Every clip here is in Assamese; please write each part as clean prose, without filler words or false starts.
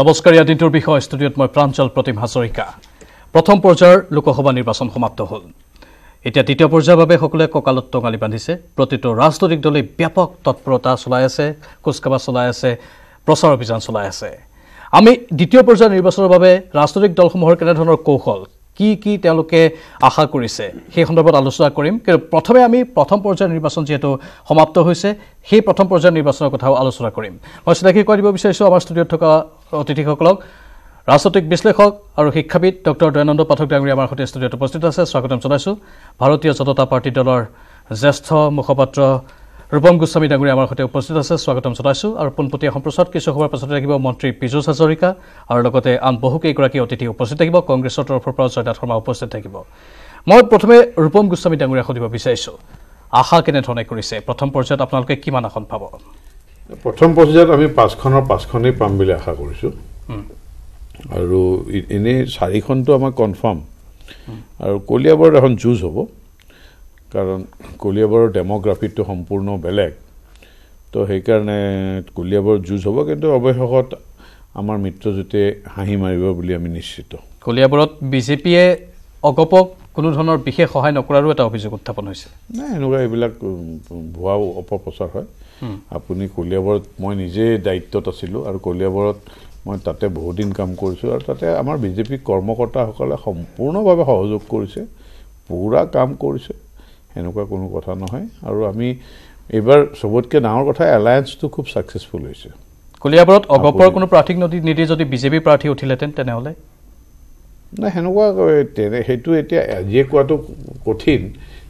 নমস্কাৰ ইয়াৰ দিনটোৰ বিষয় ষ্টুডিঅ'ত মই প্ৰাঞ্জল প্ৰতিম হাজৰিকা প্ৰথম পৰ্যায়ৰ লোকসভা নিৰ্বাচন সমাপ্ত হ'ল এতিয়া দ্বিতীয় পৰ্যায়ৰ বাবে সকলোৱে কঁকালত টঙালি বান্ধিছে প্ৰতিটো ৰাজনৈতিক দলে ব্যাপক তৎপৰতা চলাই আছে কুচকাৱা চলাই আছে প্ৰচাৰ অভিযান চলাই আছে আমি দ্বিতীয় পৰ্যায়ৰ নিৰ্বাচনৰ বাবে ৰাজনৈতিক দলসমূহৰ কেনে ধৰণৰ কৌশল কি তেওঁলোকে আশা কৰিছে সেই সন্দৰ্ভত আলোচনা কৰিম কিন্তু প্ৰথমে আমি প্ৰথম পৰ্যায়ৰ নিৰ্বাচন যেহেতু সমাপ্ত হৈছে সেই প্ৰথম পৰ্যায়ৰ নিৰ্বাচনৰ কথাও আলোচনা কৰিম মই চিনাকি কৰি দিব বিচাৰিছোঁ আমাৰ ষ্টুডিঅ'ত থকা অতিথিসকলক ৰাজনৈতিক বিশ্লেষক আৰু শিক্ষাবিদ ডক্টৰ দয়ানন্দ পাঠক ডাঙৰীয়া আমাৰ সৈতে ষ্টুডিঅ'ত উপস্থিত আছে স্বাগতম জনাইছোঁ ভাৰতীয় জনতা পাৰ্টি দলৰ জ্যেষ্ঠ মুখপাত্ৰ ৰূপম গোস্বামী ডাঙৰীয়া আমাৰ সৈতে উপস্থিত আছে স্বাগতম জনাইছোঁ আৰু পোনপটীয়া সম্প্ৰচাৰত কিছু সময়ৰ পাছতে থাকিব মন্ত্ৰী পীযুষ হাজৰিকা আৰু লগতে আন বহুকেইগৰাকী অতিথি উপস্থিত থাকিব কংগ্ৰেছৰ তৰফৰ পৰা জয়নাথ শৰ্মা উপস্থিত থাকিব মই প্ৰথমে ৰূপম গোস্বামী ডাঙৰীয়া সুধিব বিচাৰিছোঁ আশা কেনেধৰণে কৰিছে প্ৰথম পৰ্যায়ত আপোনালোকে কিমান আসন পাব প্ৰথম পৰ্যায়ত আমি 5খনৰ 5খনেই পাম বুলি আশা কৰিছোঁ আৰু এনে 4খনটো আমাৰ কনফাৰ্ম আৰু কলিয়াবৰত এখন যুঁজ হ'ব কাৰণ কলিয়াবৰৰ ডেমোগ্ৰাফিটো সম্পূৰ্ণ বেলেগ তো সেইকাৰণে কলিয়াবৰত যুঁজ হ'ব কিন্তু অৱশেষত আমাৰ মিত্ৰজোঁটে হাঁহি মাৰিব বুলি আমি নিশ্চিত কলিয়াবৰত বিজেপিয়ে অগপক কোনো ধৰণৰ বিশেষ সহায় নকৰাৰো এটা অভিযোগ উত্থাপন হৈছে নাই এনেকুৱা এইবিলাক ভুৱা অপপ্ৰচাৰ হয় আপুনি কলিয়াবৰত মই নিজে দায়িত্বত আছিলোঁ আৰু কলিয়াবৰত মই তাতে বহুদিন কাম কৰিছোঁ আৰু তাতে আমাৰ বিজেপি কৰ্মকৰ্তাসকলে সম্পূৰ্ণভাৱে সহযোগ কৰিছে পুৰা কাম কৰিছে এনেকুৱা কোনো কথা নহয় আৰু আমি এইবাৰ সবতকৈ ডাঙৰ কথা এলায়েন্সটো খুব ছাকচেছফুল হৈছে কলিয়াবৰত অগপৰ কোনো প্ৰাৰ্থীক নিদি যদি বিজেপি প্ৰাৰ্থী উঠিলেহেঁতেন তেনেহ'লে নাই সেনেকুৱা সেইটো এতিয়া আজিয়ে কোৱাটো কঠিন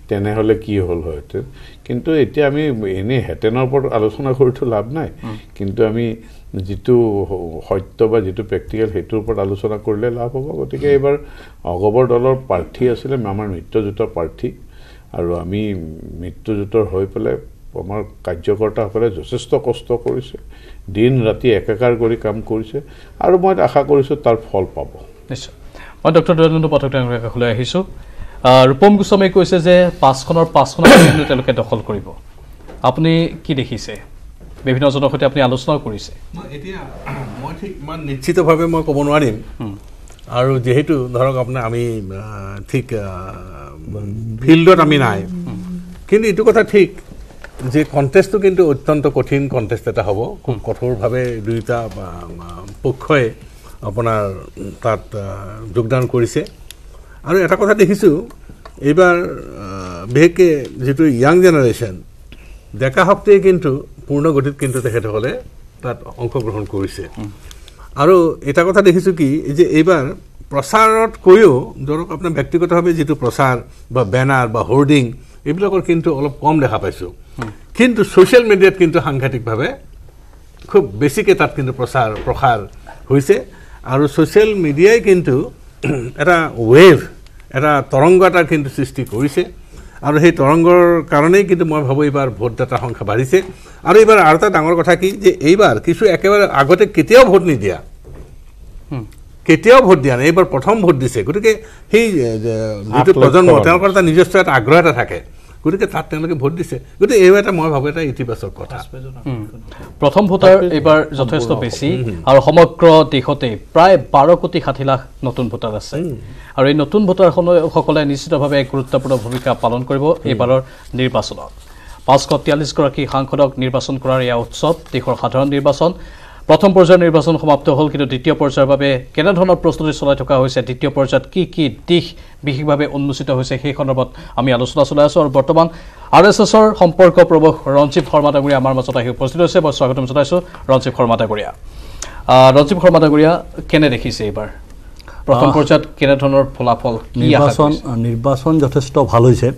তেনেহ'লে কি হ'ল হয়হেঁতেন কিন্তু এতিয়া আমি এনেই হেঁতেনৰ ওপৰত আলোচনা কৰিতো লাভ নাই কিন্তু আমি যিটো সত্য বা যিটো প্ৰেক্টিকেল সেইটোৰ ওপৰত আলোচনা কৰিলে লাভ হ'ব গতিকে এইবাৰ অগপৰ দলৰ প্ৰাৰ্থী আছিলে আমাৰ মিত্ৰজোঁটৰ প্ৰাৰ্থী আৰু আমি মিত্ৰজোঁটৰ হৈ পেলাই আমাৰ কাৰ্যকৰ্তাসকলে যথেষ্ট কষ্ট কৰিছে দিন ৰাতি একাকাৰ কৰি কাম কৰিছে আৰু মই আশা কৰিছোঁ তাৰ ফল পাব নিশ্চয় মই ডক্টৰ দয়ানন্দ পাঠক ডাঙৰীয়াৰ কাষলৈ আহিছোঁ ৰূপম গোস্বামীয়ে কৈছে যে 5খনৰ 5খন তেওঁলোকে দখল কৰিব আপুনি কি দেখিছে বিভিন্নজনৰ সৈতে আপুনি আলোচনাও কৰিছে এতিয়া মই ঠিক ইমান নিশ্চিতভাৱে মই ক'ব নোৱাৰিম আৰু যিহেতু ধৰক আপোনাৰ আমি ঠিক ফিল্ডত আমি নাই কিন্তু এইটো কথা ঠিক যে কণ্টেষ্টটো কিন্তু অত্যন্ত কঠিন কণ্টেষ্ট এটা হ'ব খুব কঠোৰভাৱে দুয়োটা পক্ষই আপোনাৰ তাত যোগদান কৰিছে আৰু এটা কথা দেখিছোঁ এইবাৰ বিশেষকৈ যিটো য়াং জেনেৰেশ্যন ডেকা শক্তিয়ে কিন্তু পূৰ্ণ গতিত কিন্তু তেখেতসকলে তাত অংশগ্ৰহণ কৰিছে আৰু এটা কথা দেখিছোঁ কি যে এইবাৰ প্ৰচাৰতকৈও ধৰক আপোনাৰ ব্যক্তিগতভাৱে যিটো প্ৰচাৰ বা বেনাৰ বা হোৰ্ডিং এইবিলাকৰ কিন্তু অলপ কম দেখা পাইছোঁ কিন্তু ছ'চিয়েল মিডিয়াত কিন্তু সাংঘাতিকভাৱে খুব বেছিকৈ তাত কিন্তু প্ৰসাৰ হৈছে আৰু ছ'চিয়েল মিডিয়াই কিন্তু এটা ৱেভ এটা তৰংগ এটা কিন্তু সৃষ্টি কৰিছে আৰু সেই তৰংগৰ কাৰণেই কিন্তু মই ভাবোঁ এইবাৰ ভোটদাতাৰ সংখ্যা বাঢ়িছে আৰু এইবাৰ আৰু এটা ডাঙৰ কথা কি যে এইবাৰ কিছু একেবাৰে আগতে কেতিয়াও ভোট নিদিয়া কেতিয়াও ভোট দিয়া নাই এইবাৰ প্ৰথম ভোট দিছে গতিকে সেই যিটো প্ৰজন্ম তেওঁলোকৰ এটা নিজস্ব এটা আগ্ৰহ এটা থাকে গতিকে তাত তেওঁলোকে ভোট দিছে গতিকে এইবাৰ এটা মই ভাবোঁ এটা ইতিবাচক কথা প্ৰথম ভোটাৰ এইবাৰ যথেষ্ট বেছি আৰু সমগ্ৰ দেশতে প্ৰায় 12,60,00,000 নতুন ভোটাৰ আছে আৰু এই নতুন ভোটাৰসকলে নিশ্চিতভাৱে এক গুৰুত্বপূৰ্ণ ভূমিকা পালন কৰিব এইবাৰৰ নিৰ্বাচনত 543গৰাকী সাংসদক নিৰ্বাচন কৰাৰ এয়া উৎসৱ দেশৰ সাধাৰণ নিৰ্বাচন প্ৰথম পৰ্যায়ৰ নিৰ্বাচন সমাপ্ত হ'ল কিন্তু দ্বিতীয় পৰ্যায়ৰ বাবে কেনেধৰণৰ প্ৰস্তুতি চলাই থকা হৈছে দ্বিতীয় পৰ্যায়ত কি দিশ বিশেষভাৱে উন্মোচিত হৈছে সেই সন্দৰ্ভত আমি আলোচনা চলাই আছোঁ আৰু বৰ্তমান RSSৰ সম্পৰ্ক প্ৰমুখ ৰঞ্জীৱ শৰ্মা ডাঙৰীয়া আমাৰ মাজত আহি উপস্থিত হৈছে মই স্বাগতম জনাইছোঁ ৰঞ্জীৱ শৰ্মা ডাঙৰীয়া কেনে দেখিছে এইবাৰ প্ৰথম পৰ্যায়ত কেনেধৰণৰ ফলাফল নিৰ্বাচন যথেষ্ট ভাল হৈছে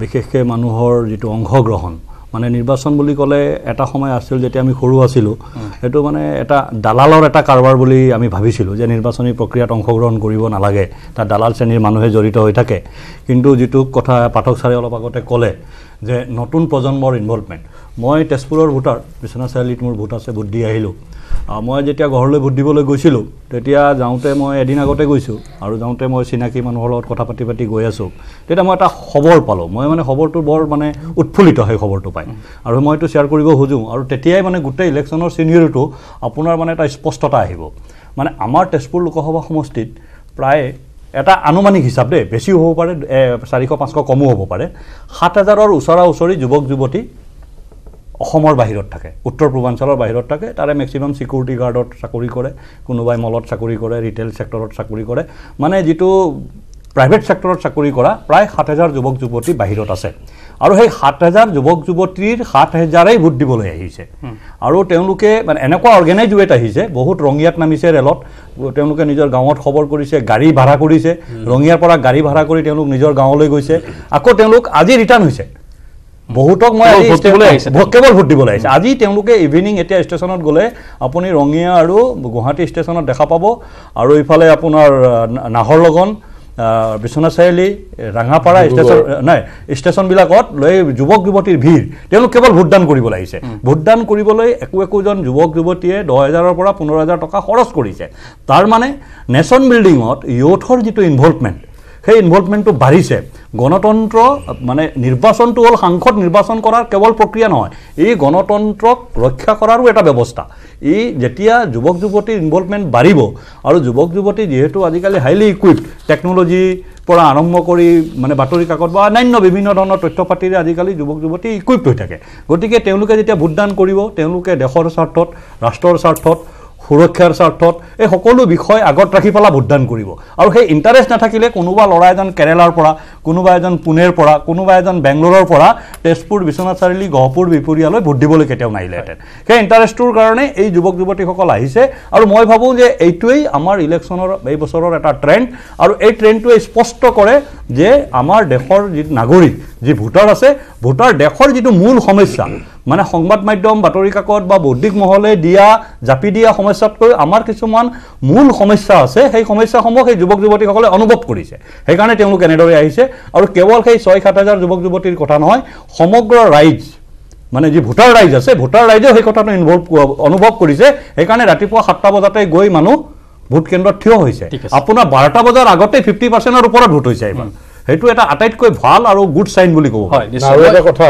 বিশেষকৈ মানুহৰ যিটো অংশগ্ৰহণ মানে নিৰ্বাচন বুলি ক'লে এটা সময় আছিল যেতিয়া আমি সৰু আছিলোঁ সেইটো মানে এটা দালালৰ এটা কাৰবাৰ বুলি আমি ভাবিছিলোঁ যে নিৰ্বাচনী প্ৰক্ৰিয়াত অংশগ্ৰহণ কৰিব নালাগে তাত দালাল শ্ৰেণীৰ মানুহে জড়িত হৈ থাকে কিন্তু যিটো কথা পাঠক ছাৰে অলপ আগতে ক'লে যে নতুন প্ৰজন্মৰ ইনভলভমেণ্ট মই তেজপুৰৰ ভোটাৰ বিশ্বনাথ চাৰিআলিত মোৰ ভোট আছে ভোট দি আহিলোঁ মই যেতিয়া ঘৰলৈ ভোট দিবলৈ গৈছিলোঁ তেতিয়া যাওঁতে মই এদিন আগতে গৈছোঁ আৰু যাওঁতে মই চিনাকি মানুহৰ লগত কথা পাতি গৈ আছোঁ তেতিয়া মই এটা খবৰ পালোঁ মই মানে খবৰটো বৰ মানে উৎফুল্লিত সেই খবৰটো পাই আৰু মই এইটো শ্বেয়াৰ কৰিব খোজোঁ আৰু তেতিয়াই মানে গোটেই ইলেকশ্যনৰ চিনিয়ৰটো আপোনাৰ মানে এটা স্পষ্টতা আহিব মানে আমাৰ তেজপুৰ লোকসভা সমষ্টিত প্ৰায় এটা আনুমানিক হিচাপ দেই বেছিও হ'ব পাৰে 400-500 কমো হ'ব পাৰে 7,000ৰ ওচৰা-ওচৰি যুৱক যুৱতী অসমৰ বাহিৰত থাকে উত্তৰ পূৰ্বাঞ্চলৰ বাহিৰত থাকে তাৰে মেক্সিমাম সিকিউৰিটি গাৰ্ডত চাকৰি কৰে কোনোবাই মলত চাকৰি কৰে ৰিটেল সেক্টৰত চাকৰি কৰে মানে যেটো প্ৰাইভেট সেক্টৰত চাকৰি কৰা প্ৰায় 7,000 যুৱক যুৱতী বাহিৰত আছে আৰু সেই 7,000 যুৱক যুৱতীৰ 7,000ই ভোট দিবলৈ আহিছে আৰু তেওঁলোকে মানে এনেকুৱা অৰ্গেনাইজ ৱেত আহিছে বহুত ৰঙিয়াত নামিছে ৰেলত তেওঁলোকে নিজৰ গাঁৱত খবৰ কৰিছে গাড়ী ভাড়া কৰিছে ৰঙিয়াৰ পৰা গাড়ী ভাড়া কৰি তেওঁলোক নিজৰ গাঁৱলৈ গৈছে আকৌ তেওঁলোক আজি ৰিটাৰ্ণ হৈছে বহুতক মই কেৱল ভোট দিবলৈ আহিছে আজি তেওঁলোকে ইভিনিং এতিয়া ষ্টেচনত গ'লে আপুনি ৰঙিয়া আৰু গুৱাহাটী ষ্টেচনত দেখা পাব আৰু ইফালে আপোনাৰ নাহৰলগন বিশ্বনাথ চাৰিআলি ৰাঙাপাৰা ষ্টেচনবিলাকত লৈ যুৱক যুৱতীৰ ভিৰ তেওঁলোক কেৱল ভোটদান কৰিবলৈ আহিছে ভোটদান কৰিবলৈ একোজন যুৱক যুৱতীয়ে 10,000ৰ পৰা 15,000 টকা খৰচ কৰিছে তাৰ মানে নেশ্যন বিল্ডিঙত ইয়থৰ যিটো ইনভলভমেণ্ট সেই ইনভলভমেণ্টটো বাঢ়িছে গণতন্ত্ৰ মানে নিৰ্বাচনটো হ'ল সাংসদ নিৰ্বাচন কৰাৰ কেৱল প্ৰক্ৰিয়া নহয় এই গণতন্ত্ৰক ৰক্ষা কৰাৰো এটা ব্যৱস্থা এই যেতিয়া যুৱক যুৱতীৰ ইনভলভমেণ্ট বাঢ়িব আৰু যুৱক যুৱতী যেহেতু আজিকালি হাইলি ইকুইপড টেকনলজি পৰা আৰম্ভ কৰি মানে বাতৰি কাকত বা অন্যান্য বিভিন্ন ধৰণৰ তথ্য পাতিৰে আজিকালি যুৱক যুৱতী ইকুইপড হৈ থাকে গতিকে তেওঁলোকে যেতিয়া ভোটদান কৰিব তেওঁলোকে দেশৰ স্বাৰ্থত ৰাষ্ট্ৰৰ স্বাৰ্থত সুৰক্ষাৰ স্বাৰ্থত এই সকলো বিষয় আগত ৰাখি পেলাই ভোটদান কৰিব আৰু সেই ইণ্টাৰেষ্ট নাথাকিলে কোনোবা ল'ৰা এজন কেৰেলাৰ পৰা কোনোবা এজন পুনেৰ পৰা কোনোবা এজন বেংগলোৰৰ পৰা তেজপুৰ বিশ্বনাথ চাৰিআলি গহপুৰ বিপুৰীয়ালৈ ভোট দিবলৈ কেতিয়াও নাহিলেহেঁতেন সেই ইণ্টাৰেষ্টটোৰ কাৰণে এই যুৱক যুৱতীসকল আহিছে আৰু মই ভাবোঁ যে এইটোৱেই আমাৰ ইলেকশ্যনৰ এই বছৰৰ এটা ট্ৰেণ্ড আৰু এই ট্ৰেণ্ডটোৱে স্পষ্ট কৰে যে আমাৰ দেশৰ যি নাগৰিক যি ভোটাৰ আছে ভোটাৰ দেশৰ যিটো মূল সমস্যা মানে সংবাদ মাধ্যম বাতৰি কাকত বা বৌদ্ধিক মহলে দিয়া জাপি দিয়া সমস্যাতকৈ আমাৰ কিছুমান মূল সমস্যা আছে সেই সমস্যাসমূহ সেই যুৱক যুৱতীসকলে অনুভৱ কৰিছে সেইকাৰণে তেওঁলোক এনেদৰে আহিছে আৰু কেৱল সেই 6-7 হাজাৰ যুৱক যুৱতীৰ কথা নহয় সমগ্ৰ ৰাইজ মানে যি ভোটাৰ ৰাইজ আছে ভোটাৰ ৰাইজেও সেই কথাটো অনুভৱ কৰিছে সেইকাৰণে ৰাতিপুৱা 7টা বজাতে গৈ মানুহ ভোট কেন্দ্ৰত থিয় হৈছে আপোনাৰ 12টা বজাৰ আগতে 50%ৰ ওপৰত ভোট হৈছে এইবাৰ সেইটো এটা আটাইতকৈ ভাল আৰু গুড সাইন বুলি ক'ব হয় আৰু এটা কথা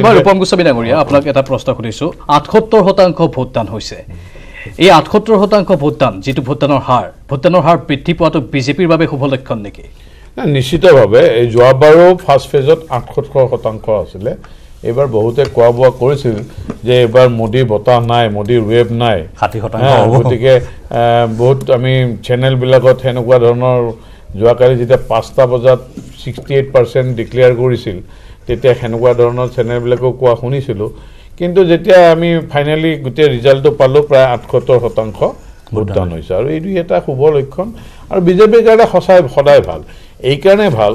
মই ৰূপম গোস্বামী ডাঙৰীয়া আপোনাক এটা প্ৰশ্ন সুধিছোঁ 78% ভোটদান হৈছে এই 78% ভোটদান যিটো ভোটদানৰ হাৰ বৃদ্ধি পোৱাটো বিজেপিৰ বাবে শুভ লক্ষণ নেকি নিশ্চিতভাৱে এই যোৱাবাৰো ফাৰ্ষ্ট ফেজত 78% আছিলে এইবাৰ বহুতে কোৱা বোৱা কৰিছিল যে এইবাৰ মোদীৰ বতাহ নাই মোদীৰ ৱেভ নাই 60% গতিকে বহুত আমি চেনেলবিলাকত সেনেকুৱা ধৰণৰ যোৱাকালি যেতিয়া 5টা বজাত 68% ডিক্লেয়াৰ কৰিছিল তেতিয়া সেনেকুৱা ধৰণৰ চেনেলবিলাকো কোৱা শুনিছিলোঁ কিন্তু যেতিয়া আমি ফাইনেলি গোটেই ৰিজাল্টটো পালোঁ প্ৰায় 78% ভোটদান হৈছে আৰু এইটো এটা শুভ লক্ষণ আৰু বিজেপিৰ কাৰণে সদায় ভাল এইকাৰণে ভাল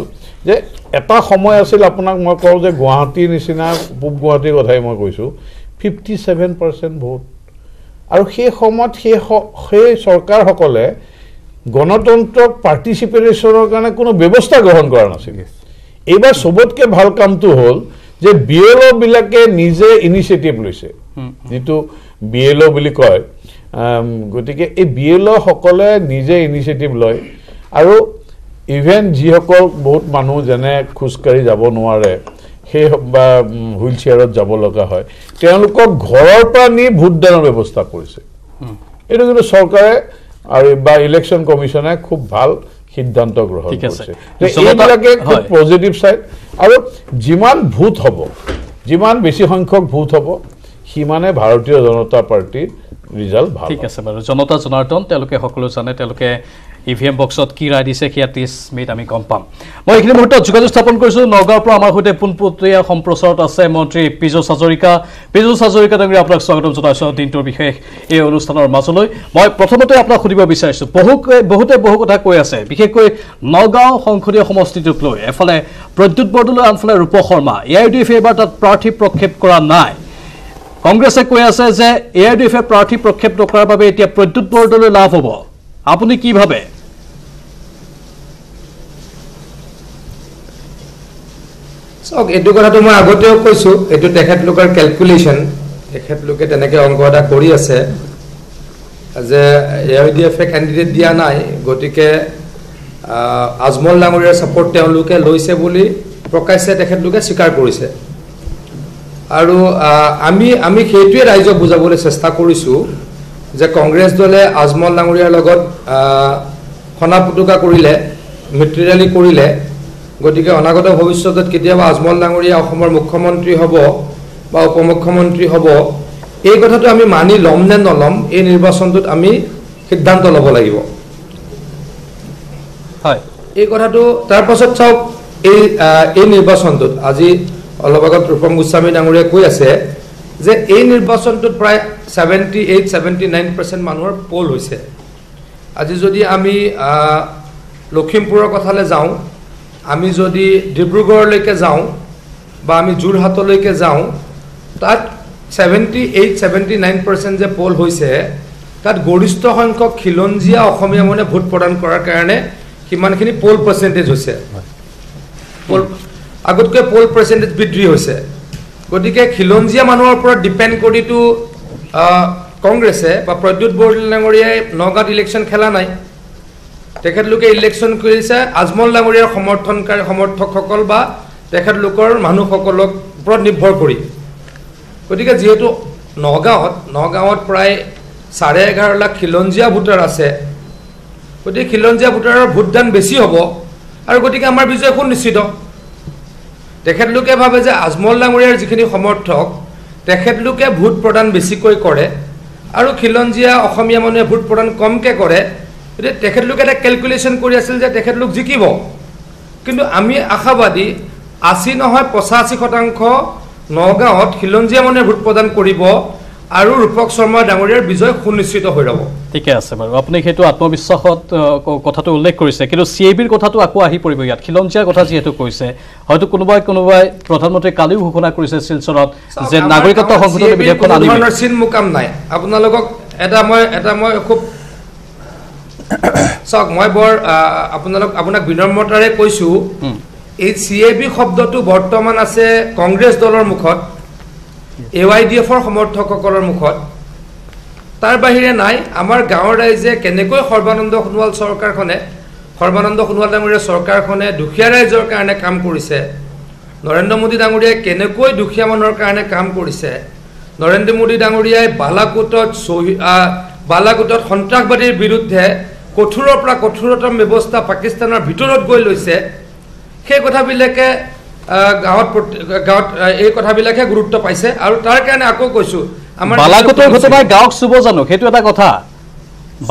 যে এটা সময় আছিল আপোনাক মই কওঁ যে গুৱাহাটীৰ নিচিনা পূব গুৱাহাটীৰ কথাই মই কৈছোঁ 57% ভোট আৰু সেই সময়ত সেই চৰকাৰসকলে গণতন্ত্ৰক পাৰ্টিচিপেশ্যনৰ কাৰণে কোনো ব্যৱস্থা গ্ৰহণ কৰা নাছিল এইবাৰ চবতকৈ ভাল কামটো হ'ল যে BLO বিলাকে নিজে ইনিচিয়েটিভ লৈছে যেটো BLO বুলি কয় গতিকে এই BLO সকলে নিজে ইনিচিয়েটিভ লয় আৰু ইভেন যিসকল বহুত মানুহ যেনে খোজকাঢ়ি যাব নোৱাৰে সেই বা হুইল চেয়াৰত যাব লগা হয় তেওঁলোকক ঘৰৰ পৰা নি ভোটদানৰ ব্যৱস্থা কৰিছে এইটো কিন্তু চৰকাৰে আৰু বা ইলেকশ্যন কমিশনে খুব ভাল সিদ্ধান্ত গ্ৰহণ কৰিছে এইবিলাকে খুব পজিটিভ সাইড আৰু যিমান ভোট হ'ব যিমান বেছি সংখ্যক ভোট হ'ব সিমানে ভাৰতীয় জনতা পাৰ্টিৰ ৰিজাল্ট ভাল ঠিক আছে বাৰু জনতা জনাৰ্দন তেওঁলোকে সকলো জানে তেওঁলোকে ইভিএম বক্সত কি ৰায় দিছে সেয়া 30 মিনিট আমি গম পাম মই এইখিনি মুহূৰ্তত যোগাযোগ স্থাপন কৰিছোঁ নগাঁৱৰ পৰা আমাৰ সৈতে পোনপটীয়া সম্প্ৰচাৰত আছে মন্ত্ৰী পীযুষ হাজৰিকা ডাঙৰীয়া আপোনাক স্বাগতম জনাইছোঁ দিনটোৰ বিশেষ এই অনুষ্ঠানৰ মাজলৈ মই প্ৰথমতে আপোনাক সুধিব বিচাৰিছোঁ বহুতে বহু কথা কৈ আছে বিশেষকৈ নগাঁও সংসদীয় সমষ্টিটোক লৈ এফালে প্ৰদ্যুৎ বৰদলৈ আনফালে ৰূপ শৰ্মা AIUDF এবাৰ তাত প্ৰাৰ্থী প্ৰক্ষেপ কৰা নাই কংগ্ৰেছে কৈ আছে যে AIUDF প্ৰাৰ্থী প্ৰক্ষেপ নকৰাৰ বাবে এতিয়া প্ৰদ্যুৎ বৰদলৈ লাভ হ'ব আপুনি কি ভাবে চাওক এইটো কথাটো মই আগতেও কৈছোঁ, এইটো তেখেতলোকৰ কেলকুলেশ্যন, তেখেতলোকে তেনেকৈ অংক এটা কৰি আছে যে AIDF-এ কেণ্ডিডেট দিয়া নাই, গতিকে আজমল ডাঙৰীয়াৰ ছাপৰ্ট তেওঁলোকে লৈছে বুলি প্ৰকাশ্যে তেখেতলোকে স্বীকাৰ কৰিছে। আৰু আমি সেইটোৱে ৰাইজক বুজাবলৈ চেষ্টা কৰিছোঁ যে কংগ্ৰেছ দলে আজমল ডাঙৰীয়াৰ লগত খনা পুতুকা কৰিলে, মিত্ৰী ৰেলী কৰিলে, গতিকে অনাগত ভৱিষ্যতত কেতিয়াবা আজমল ডাঙৰীয়া অসমৰ মুখ্যমন্ত্ৰী হ'ব বা উপমুখ্যমন্ত্ৰী হ'ব, এই কথাটো আমি মানি ল'ম নে নল'ম, এই নিৰ্বাচনটোত আমি সিদ্ধান্ত ল'ব লাগিব। এই কথাটো তাৰপাছত চাওক, এই নিৰ্বাচনটোত আজি অলপ আগত ৰূপম গোস্বামী ডাঙৰীয়াই কৈ আছে যে এই নিৰ্বাচনটোত প্ৰায় 78-79% মানুহৰ পল হৈছে। আজি যদি আমি লখিমপুৰৰ কথালৈ যাওঁ, আমি যদি ডিব্ৰুগড়লৈকে যাওঁ বা আমি যোৰহাটলৈকে যাওঁ, তাত 78-79% যে পল হৈছে, তাত গৰিষ্ঠ সংখ্যক খিলঞ্জীয়া অসমীয়া মানে ভোট প্ৰদান কৰাৰ কাৰণে সিমানখিনি পল পাৰ্চেণ্টেজ হৈছে। আগতকৈ পল পাৰ্চেণ্টেজ বৃদ্ধি হৈছে। গতিকে খিলঞ্জীয়া মানুহৰ ওপৰত ডিপেণ্ড কৰিতো কংগ্ৰেছে বা প্ৰদ্যুৎ বৰদলৈ ডাঙৰীয়াই নগাঁৱত ইলেকশ্যন খেলা নাই। তেখেতলোকে ইলেকশ্যন কৰিছে আজমল ডাঙৰীয়াৰ সমৰ্থকসকল বা তেখেতলোকৰ মানুহসকলক ওপৰত নিৰ্ভৰ কৰি। গতিকে যিহেতু নগাঁৱত প্ৰায় 11.5 লাখ খিলঞ্জীয়া ভোটাৰ আছে, গতিকে খিলঞ্জীয়া ভোটাৰৰ ভোটদান বেছি হ'ব আৰু গতিকে আমাৰ বিজয় সুনিশ্চিত। তেখেতলোকে ভাবে যে আজমল ডাঙৰীয়াৰ যিখিনি সমৰ্থক, তেখেতলোকে ভোট প্ৰদান বেছিকৈ কৰে আৰু খিলঞ্জীয়া অসমীয়া মানুহে ভোট প্ৰদান কমকৈ কৰে। গতিকে তেখেতলোকে এটা কেলকুলেশ্যন কৰি আছিল যে তেখেতলোক জিকিব। কিন্তু আমি আশাবাদী 80 নহয় 85% নগাঁৱত খিলঞ্জীয়া মানুহে ভোট প্ৰদান কৰিব আৰু ৰূপক শৰ্মা ডাঙৰীয়াৰ বিজয় সুনিশ্চিত হৈ ৰ'ব। ঠিকে আছে বাৰু, আপুনি সেইটো আত্মবিশ্বাসত কথাটো উল্লেখ কৰিছে, কিন্তু CABৰ কথাটো আকৌ আহি পৰিব ইয়াত। খিলঞ্জীয়াৰ কথা যিহেতু কৈছে, হয়তো কোনোবাই প্ৰধানমন্ত্ৰীয়ে কালিও ঘোষণা কৰিছে শিলচৰত যে নাগৰিকত্ব সংশোধনী বিধেয়কখন আনিব। চিন মুকাম নাই আপোনালোকক এটা মই খুব চাওক, মই বৰ আপোনাক বিনম্ৰতাৰে কৈছোঁ, এই CAB শব্দটো বৰ্তমান আছে কংগ্ৰেছ দলৰ মুখত, AIDF-ৰ সমৰ্থকসকলৰ মুখত, তাৰ বাহিৰে নাই। আমাৰ গাঁৱৰ ৰাইজে কেনেকৈ সৰ্বানন্দ সোণোৱাল ডাঙৰীয়াৰ চৰকাৰখনে দুখীয়া ৰাইজৰ কাৰণে কাম কৰিছে, নৰেন্দ্ৰ মোদী ডাঙৰীয়াই কেনেকৈ দুখীয়া মানুহৰ কাৰণে কাম কৰিছে, নৰেন্দ্ৰ মোদী ডাঙৰীয়াই বালাকোটত সন্ত্ৰাসবাদীৰ বিৰুদ্ধে কঠোৰৰ পৰা কঠোৰতম ব্যৱস্থা পাকিস্তানৰ ভিতৰত গৈ লৈছে, সেই কথাবিলাকে গাঁৱত এই কথাবিলাকে গুৰুত্ব পাইছে। আৰু তাৰ কাৰণে আকৌ কৈছোঁ, আমাৰ বালাকোটৰ ঘটনাই গাঁৱক চুব জানো? সেইটো এটা কথা।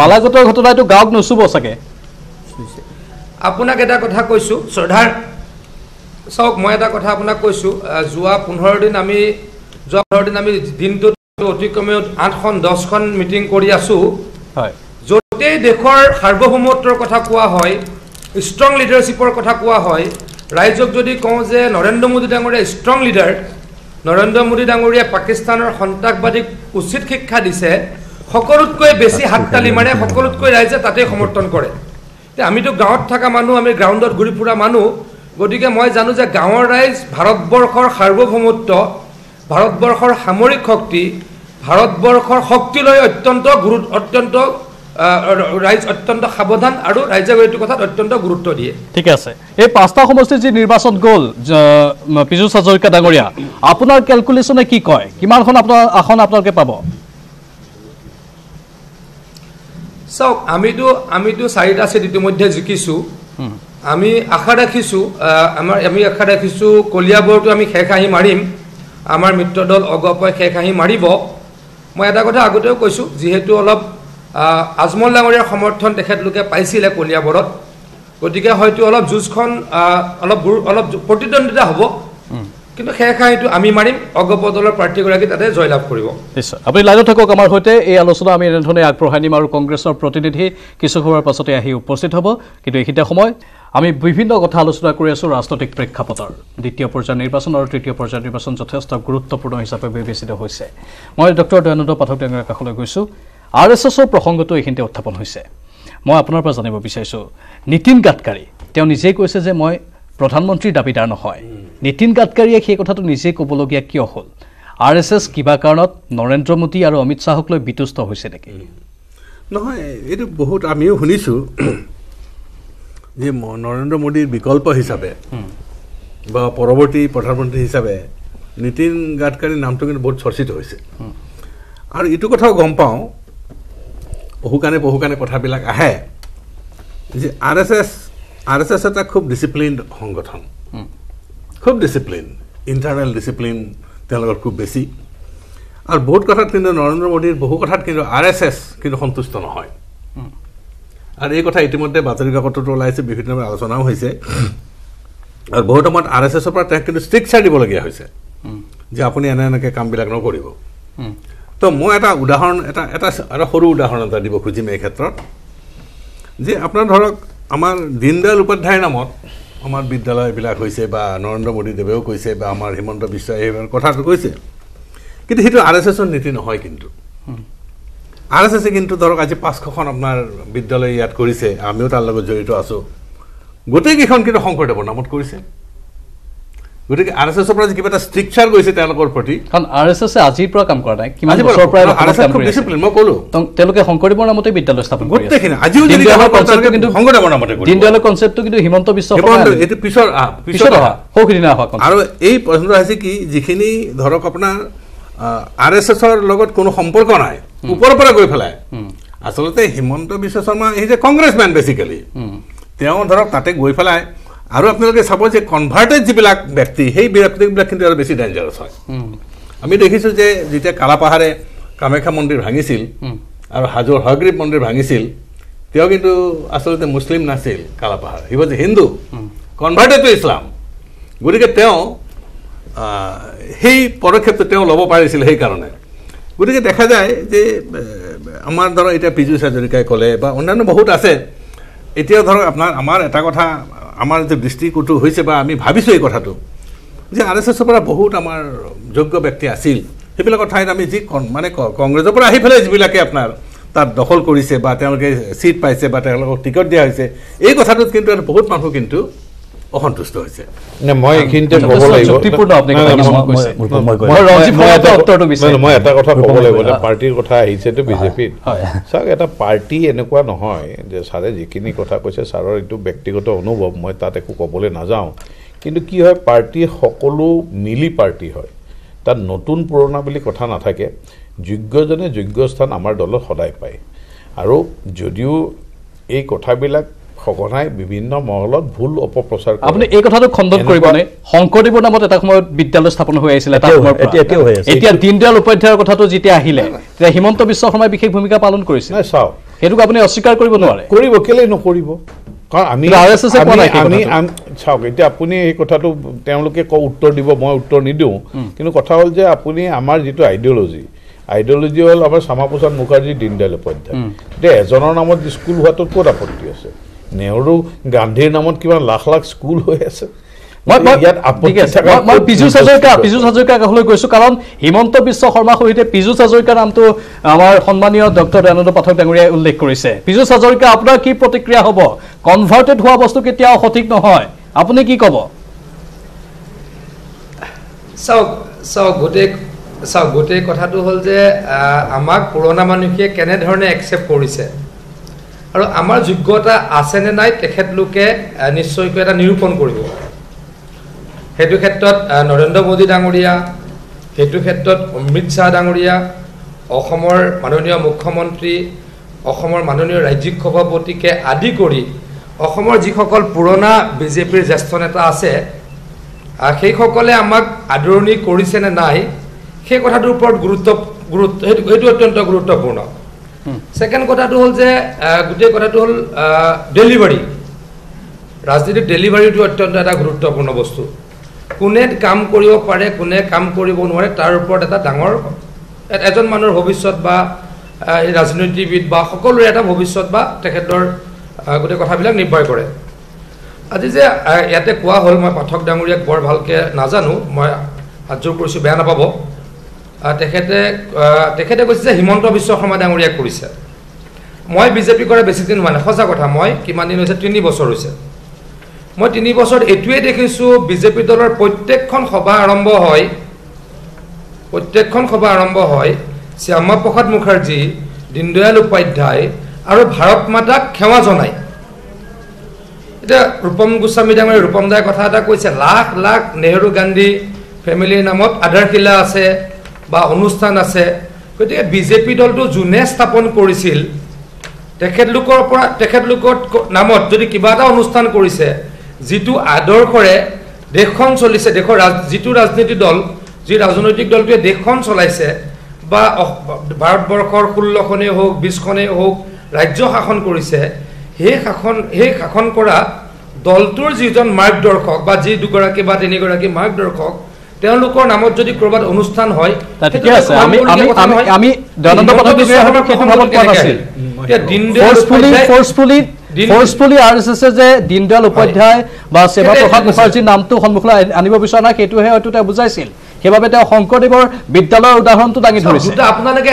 বালাকোটৰ ঘটনাইতো গাঁৱক নুচুব চাগে। আপোনাক এটা কথা কৈছোঁ শ্ৰদ্ধাৰ, চাওক মই এটা কথা আপোনাক কৈছোঁ, যোৱা 15 দিন আমি দিনটোত অতি কমেও 8-10খন মিটিং কৰি আছোঁ। য'তেই দেশৰ সাৰ্বভৌমত্বৰ কথা কোৱা হয়, ষ্ট্ৰং লিডাৰশ্বিপৰ কথা কোৱা হয়, ৰাইজক যদি কওঁ যে নৰেন্দ্ৰ মোদী ডাঙৰীয়া ষ্ট্ৰং লিডাৰ, নৰেন্দ্ৰ মোদী ডাঙৰীয়াই পাকিস্তানৰ সন্ত্ৰাসবাদীক উচিত শিক্ষা দিছে, সকলোতকৈ বেছি হাততালি মাৰে, সকলোতকৈ ৰাইজে তাতেই সমৰ্থন কৰে। আমিতো গাঁৱত থকা মানুহ, আমি গ্ৰাউণ্ডত ঘূৰি ফুৰা মানুহ, গতিকে মই জানো যে গাঁৱৰ ৰাইজ ভাৰতবৰ্ষৰ সাৰ্বভৌমত্ব, ভাৰতবৰ্ষৰ সামৰিক শক্তি, ভাৰতবৰ্ষৰ শক্তিলৈ ৰাইজ অত্যন্ত সাৱধান আৰু ৰাইজে এইটো কথাত অত্যন্ত গুৰুত্ব দিয়ে। ঠিকে আছে। এই 5টা সমষ্টিত যি নিৰ্বাচন গ'ল, পীযুষ হাজৰিকা ডাঙৰীয়া, আপোনাৰ কেলকুলেশ্যনে কি কয়, কিমানখন আসন আপোনালোকে পাব? চাওক, আমিতো 4টা চিট ইতিমধ্যে জিকিছোঁ। আমি আশা ৰাখিছোঁ কলিয়াবৰটো আমি শেষ আহি মাৰিম, আমাৰ মিত্ৰদল অগপই শেষ আহি মাৰিব। মই এটা কথা আগতেও কৈছোঁ, যিহেতু অলপ আজমল ডাঙৰীয়াৰ সমৰ্থন তেখেতলোকে পাইছিলে কলিয়াবৰত, গতিকে হয়তো অলপ যুঁজখন অলপ প্ৰতিদ্বন্দ্বিতা হ'ব, কিন্তু শেষ আহিটো আমি মাৰিম, অগপ দলৰ প্ৰাৰ্থীগৰাকী তাতে জয়লাভ কৰিব। নিশ্চয়, আপুনি লাইনত থাকক আমাৰ সৈতে। এই আলোচনা আমি এনেধৰণে আগবঢ়াই নিম আৰু কংগ্ৰেছৰ প্ৰতিনিধি কিছু সময়ৰ পাছতে আহি উপস্থিত হ'ব। কিন্তু এইখিনিতে সময় আমি বিভিন্ন কথা আলোচনা কৰি আছোঁ ৰাজনৈতিক প্ৰেক্ষাপটৰ। দ্বিতীয় পৰ্যায়ৰ নিৰ্বাচন আৰু তৃতীয় পৰ্যায়ৰ নিৰ্বাচন যথেষ্ট গুৰুত্বপূৰ্ণ হিচাপে বিবেচিত হৈছে। মই ডক্টৰ দয়ানন্দ পাঠক ডাঙৰীয়াৰ কাষলৈ গৈছোঁ। RSSৰ প্ৰসংগটো এইখিনিতে উত্থাপন হৈছে। মই আপোনাৰ পৰা জানিব বিচাৰিছোঁ, নীতিন গাডকাৰী তেওঁ নিজেই কৈছে যে মই প্ৰধানমন্ত্ৰীৰ দাবীদাৰ নহয় নীতিন গাডকাৰীয়ে সেই কথাটো নিজে ক'বলগীয়া কিয় হ'ল RSS কিবা কাৰণত নৰেন্দ্ৰ মোদী আৰু অমিত শ্বাহক লৈ বিতুষ্ট হৈছে নেকি নহয় এইটো বহুত আমিও শুনিছোঁ যে নৰেন্দ্ৰ মোদীৰ বিকল্প হিচাপে বা পৰৱৰ্তী প্ৰধানমন্ত্ৰী হিচাপে নীতিন গাডকাৰীৰ নামটো কিন্তু বহুত চৰ্চিত হৈছে আৰু এইটো কথাও গম পাওঁ বহুকানে কথাবিলাক আহে যে RSS এটা খুব ডিচিপ্লিনড সংগঠন খুব ডিচিপ্লিন ইণ্টাৰনেল ডিচিপ্লিন তেওঁলোকৰ খুব বেছি আৰু বহুত কথাত কিন্তু নৰেন্দ্ৰ মোদীৰ বহু কথাত কিন্তু RSS কিন্তু সন্তুষ্ট নহয় আৰু এই কথা ইতিমধ্যে বাতৰি কাকততো ওলাইছে বিভিন্ন আলোচনাও হৈছে আৰু বহুত সময়ত RSSৰ পৰা তেওঁক কিন্তু ষ্ট্ৰিকচাৰ দিবলগীয়া হৈছে যে আপুনি এনেকৈ কামবিলাক নকৰিব তো মই এটা উদাহৰণ এটা সৰু উদাহৰণ এটা দিব খুজিম এই ক্ষেত্ৰত যে আপোনাৰ ধৰক আমাৰ দীনদয়াল উপাধ্যায়ৰ নামত আমাৰ বিদ্যালয়বিলাক হৈছে বা নৰেন্দ্ৰ মোদী দেৱেও কৈছে বা আমাৰ হিমন্ত বিশ্ব এইবাৰ কথাটো কৈছে কিন্তু সেইটো RSSৰ নীতি নহয় কিন্তু RSSে কিন্তু ধৰক আজি 500খন আপোনাৰ বিদ্যালয় ইয়াত কৰিছে আমিও তাৰ লগত জড়িত আছোঁ গোটেইকেইখন কিন্তু শংকৰদেৱৰ নামত কৰিছে গতিকে RSSৰ পৰা কিবা এটা ষ্ট্ৰিকচাৰ গৈছে তেওঁলোকৰ প্ৰতি কাৰণ RSSে আজিৰ পৰা কাম কৰা নাই কিমান বছৰৰ পৰা ডিচিপ্লিন মই ক'লো তেওঁলোকে শংকৰদেৱৰ নামতে বিদ্যালয় স্থাপন কৰি আছে গোটেইখিনি আজিও যদি কিন্তু শংকৰদেৱৰ নামতে কৰি দীনদয়ালৰ কনচেপ্টটো কিন্তু হিমন্ত বিশ্ব এইটো পিছৰ সৌখিদিনা হোৱা আৰু এই প্ৰশ্নটো আছে কি যিখিনি ধৰক আপোনাৰ RSSৰ লগত কোনো সম্পৰ্ক নাই ওপৰৰ পৰা গৈ পেলাই আচলতে হিমন্ত বিশ্ব শৰ্মা এই যে কংগ্ৰেছমেন বেচিকেলি তেওঁ ধৰক তাতে গৈ পেলাই আৰু আপোনালোকে চাব যে কনভাৰ্টেড যিবিলাক ব্যক্তি সেই ব্যক্তিবিলাক কিন্তু আৰু বেছি ডেঞ্জাৰাছ হয় আমি দেখিছোঁ যে যেতিয়া কালাপাহাৰে কামাখ্যা মন্দিৰ ভাঙিছিল আৰু হাজোৰ হয়গ্ৰীৱ মন্দিৰ ভাঙিছিল তেওঁ কিন্তু আচলতে মুছলিম নাছিল Kalapahar he was a Hindu converted to Islam গতিকে তেওঁ সেই পদক্ষেপটো তেওঁ ল'ব পাৰিছিল সেইকাৰণে গতিকে দেখা যায় যে আমাৰ ধৰক এতিয়া পীযুষ হাজৰিকাই ক'লে বা অন্যান্য বহুত আছে এতিয়া ধৰক আমাৰ এটা কথা আমাৰ যে দৃষ্টিকোণটো হৈছে বা আমি ভাবিছোঁ এই কথাটো যে RSSৰ পৰা বহুত আমাৰ যোগ্য ব্যক্তি আছিল সেইবিলাকৰ ঠাইত আমি যি মানে কংগ্ৰেছৰ পৰা আহি পেলাই যিবিলাকে আপোনাৰ তাত দখল কৰিছে বা তেওঁলোকে চিট পাইছে বা তেওঁলোকক টিকট দিয়া হৈছে এই কথাটোত কিন্তু বহুত মানুহ কিন্তু অসন্তুষ্ট হৈছে মই এইখিনিতে ক'ব লাগিব মই এটা কথা ক'ব লাগিব যে পাৰ্টিৰ কথা আহিছেতো বিজেপিত চাওক এটা পাৰ্টি এনেকুৱা নহয় যে ছাৰে যিখিনি কথা কৈছে ছাৰৰ এইটো ব্যক্তিগত অনুভৱ মই তাত একো ক'বলৈ নাযাওঁ কিন্তু কি হয় পাৰ্টি সকলো মিলি পাৰ্টি হয় তাত নতুন পুৰণা বুলি কথা নাথাকে যোগ্যজনে যোগ্য স্থান আমাৰ দলত সদায় পায় আৰু যদিও এই কথাবিলাক সঘনাই বিভিন্ন মহলত ভুল অপপ্ৰচাৰ কৰে আপুনি এই কথাটো খণ্ডন কৰিবনে শংকৰদেৱৰ নামত এটা সময়ত বিদ্যালয় স্থাপন হৈ আহিছিল এতিয়া দীনদয়াল উপাধ্যায়ৰ কথাটো যেতিয়া আহিলে তেতিয়া হিমন্ত বিশ্ব শৰ্মাই বিশেষ ভূমিকা পালন কৰিছিল নাই চাওক সেইটোক আপুনি অস্বীকাৰ কৰিব নোৱাৰে কৰিব কেলেই নকৰিব কাৰণ আমি চাওক এতিয়া আপুনি এই কথাটো তেওঁলোকে উত্তৰ দিব মই উত্তৰ নিদিওঁ কিন্তু কথা হ'ল যে আপুনি আমাৰ যিটো আইডিঅলজি হ'ল আমাৰ শ্যামাপ্ৰসাদ মুখাৰ্জী দীনদয়াল উপাধ্যায় এতিয়া এজনৰ নামত স্কুল হোৱাটোত ক'ত আপত্তি আছে নেহৰু গান্ধীৰ নামত কিমান লাখ লাখ স্কুল হৈ আছে মই পীযুষ হাজৰিকাক লৈ গৈছো কাৰণ হিমন্ত বিশ্ব শৰ্মাৰ সৈতে পীযুষ হাজৰিকাৰ নামটো আমাৰ সন্মানীয় ডক্টৰ দয়ানন্দ পাঠক ডাঙৰীয়াই উল্লেখ কৰিছে পীযুষ হাজৰিকা আপোনাৰ কি প্ৰতিক্ৰিয়া হ'ব কনভাৰ্টেড হোৱা বস্তু কেতিয়াও সঠিক নহয় আপুনি কি ক'ব চাওক গোটেই কথাটো হ'ল যে আমাক পুৰণা মানুহে কেনেধৰণে একচেপ্ট কৰিছে আৰু আমাৰ যোগ্যতা আছেনে নাই তেখেতলোকে নিশ্চয়কৈ এটা নিৰূপণ কৰিব সেইটো ক্ষেত্ৰত নৰেন্দ্ৰ মোদী ডাঙৰীয়া সেইটো ক্ষেত্ৰত অমিত শ্বাহ ডাঙৰীয়া অসমৰ মাননীয় মুখ্যমন্ত্ৰী অসমৰ মাননীয় ৰাজ্যিক সভাপতিকে আদি কৰি অসমৰ যিসকল পুৰণা বিজেপিৰ জ্যেষ্ঠ নেতা আছে সেইসকলে আমাক আদৰণি কৰিছে নে নাই সেই কথাটোৰ ওপৰত সেইটো অত্যন্ত গুৰুত্বপূৰ্ণ ছেকেণ্ড কথাটো হ'ল যে গোটেই কথাটো হ'ল ডেলিভাৰী ৰাজনীতিৰ ডেলিভাৰীটো অত্যন্ত এটা গুৰুত্বপূৰ্ণ বস্তু কোনে কাম কৰিব পাৰে কোনে কাম কৰিব নোৱাৰে তাৰ ওপৰত এটা ডাঙৰ এজন মানুহৰ ভৱিষ্যত বা ৰাজনীতিবিদ বা সকলোৰে এটা ভৱিষ্যত বা তেখেতৰ গোটেই কথাবিলাক নিৰ্ভৰ কৰে আজি যে ইয়াতে কোৱা হ'ল মই পাঠক ডাঙৰীয়াক বৰ ভালকৈ নাজানো মই হাতযোৰ কৰিছোঁ বেয়া নাপাব তেখেতে কৈছে যে হিমন্ত বিশ্ব শৰ্মা ডাঙৰীয়াক কৰিছে মই বিজেপি কৰা বেছি দিন হোৱা নাই সঁচা কথা মই কিমান দিন হৈছে 3 বছৰ হৈছে মই 3 বছৰত এটোৱে দেখিছো বিজেপি দলৰ প্ৰত্যেকখন সভা আৰম্ভ হয় শ্যামা প্ৰসাদ মুখাৰ্জী দীনদয়াল উপাধ্যায় আৰু ভাৰত মাতাক ক্ষমা জনায় এটা ৰূপম গোস্বামী ডাঙৰীয়া ৰূপম দাই কথা এটা কৈছে লাখ লাখ নেহৰু গান্ধী ফেমিলিৰ নামত আধাৰশিলা আছে বা অনুষ্ঠান আছে গতিকে বিজেপি দলটো যোনে স্থাপন কৰিছিল তেখেতলোকৰ নামত যদি কিবা এটা অনুষ্ঠান কৰিছে যিটো আদৰ্শৰে দেশখন চলিছে দেশৰ যিটো ৰাজনীতি দল যি ৰাজনৈতিক দলটোৱে দেশখন চলাইছে বা ভাৰতবৰ্ষৰ 16খনে হোক 20খনে হোক ৰাজ্য শাসন কৰিছে সেই শাসন কৰা দলটোৰ যিজন মাৰ্গদৰ্শক বা যি দুগৰাকী বা তিনিগৰাকী মাৰ্গদৰ্শক তেওঁলোকৰ নামত যদি কৰবাত অনুষ্ঠান হয় ঠিকে আছে আমি দয়ানন্দ পাঠকদেৱে সেইটো ভাৱত কোৱা নাছিল ফৰ্চফুলি RSS যে দীনদয়াল উপাধ্যায় বা শ্যামা প্ৰসাদ মুখাৰ্জীৰ নামটো সন্মুখলৈ আনিব বিচৰা নাই সেইটোহে হয়তো তেওঁ বুজাইছিল সেইবাবে তেওঁ শংকৰদেৱৰ বিদ্যালয়ৰ উদাহৰণটো দাঙি ধৰিছে আপোনালোকে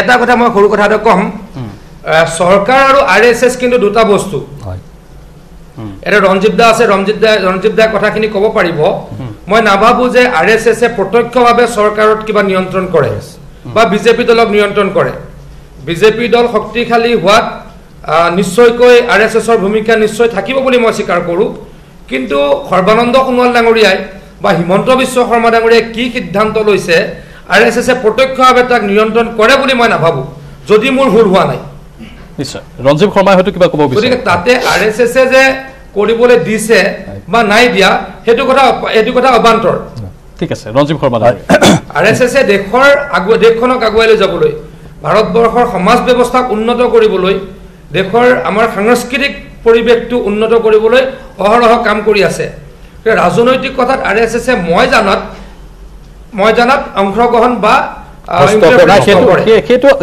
এটা কথা মই সৰু কথা এটা কম চৰকাৰ আৰু RSS কিন্তু দুটা বস্তু এটা ৰঞ্জিত দা আছে ৰঞ্জিত দাই কথাখিনি ক'ব পাৰিব মই নাভাবো যে RSS প্ৰত্যক্ষভাৱে চৰকাৰত কিবা নিয়ন্ত্ৰণ কৰে বা বিজেপি দলক নিয়ন্ত্ৰণ কৰে বিজেপি দল শক্তিশালী হোৱাত নিশ্চয়কৈ RSSৰ ভূমিকা নিশ্চয় থাকিব বুলি মই স্বীকাৰ কৰোঁ কিন্তু সৰ্বানন্দ সোণোৱাল ডাঙৰীয়াই বা হিমন্ত বিশ্ব শৰ্মা ডাঙৰীয়াই কি সিদ্ধান্ত লৈছে RSS প্ৰত্যক্ষভাৱে তাক নিয়ন্ত্ৰণ কৰে বুলি মই নাভাবো যদি মোৰ ভুল হোৱা নাই নিশ্চয় ৰঞ্জিত শৰ্মাই হয়তো কিবা ক'ব বিচাৰে গতিকে তাতে RSS যে কৰিবলৈ দিছে বা নাই দিয়া সেইটো কথা অবান্তৰ ঠিক আছে ৰঞ্জিত শৰ্মা RSS দেশখনক আগুৱাই লৈ যাবলৈ ভাৰতবৰ্ষৰ সমাজ ব্যৱস্থাক উন্নত কৰিবলৈ দেশৰ আমাৰ সাংস্কৃতিক পৰিৱেশটো উন্নত কৰিবলৈ অহৰহ কাম কৰি আছে ৰাজনৈতিক কথাত RSS মই জানাত অংশগ্ৰহণ বা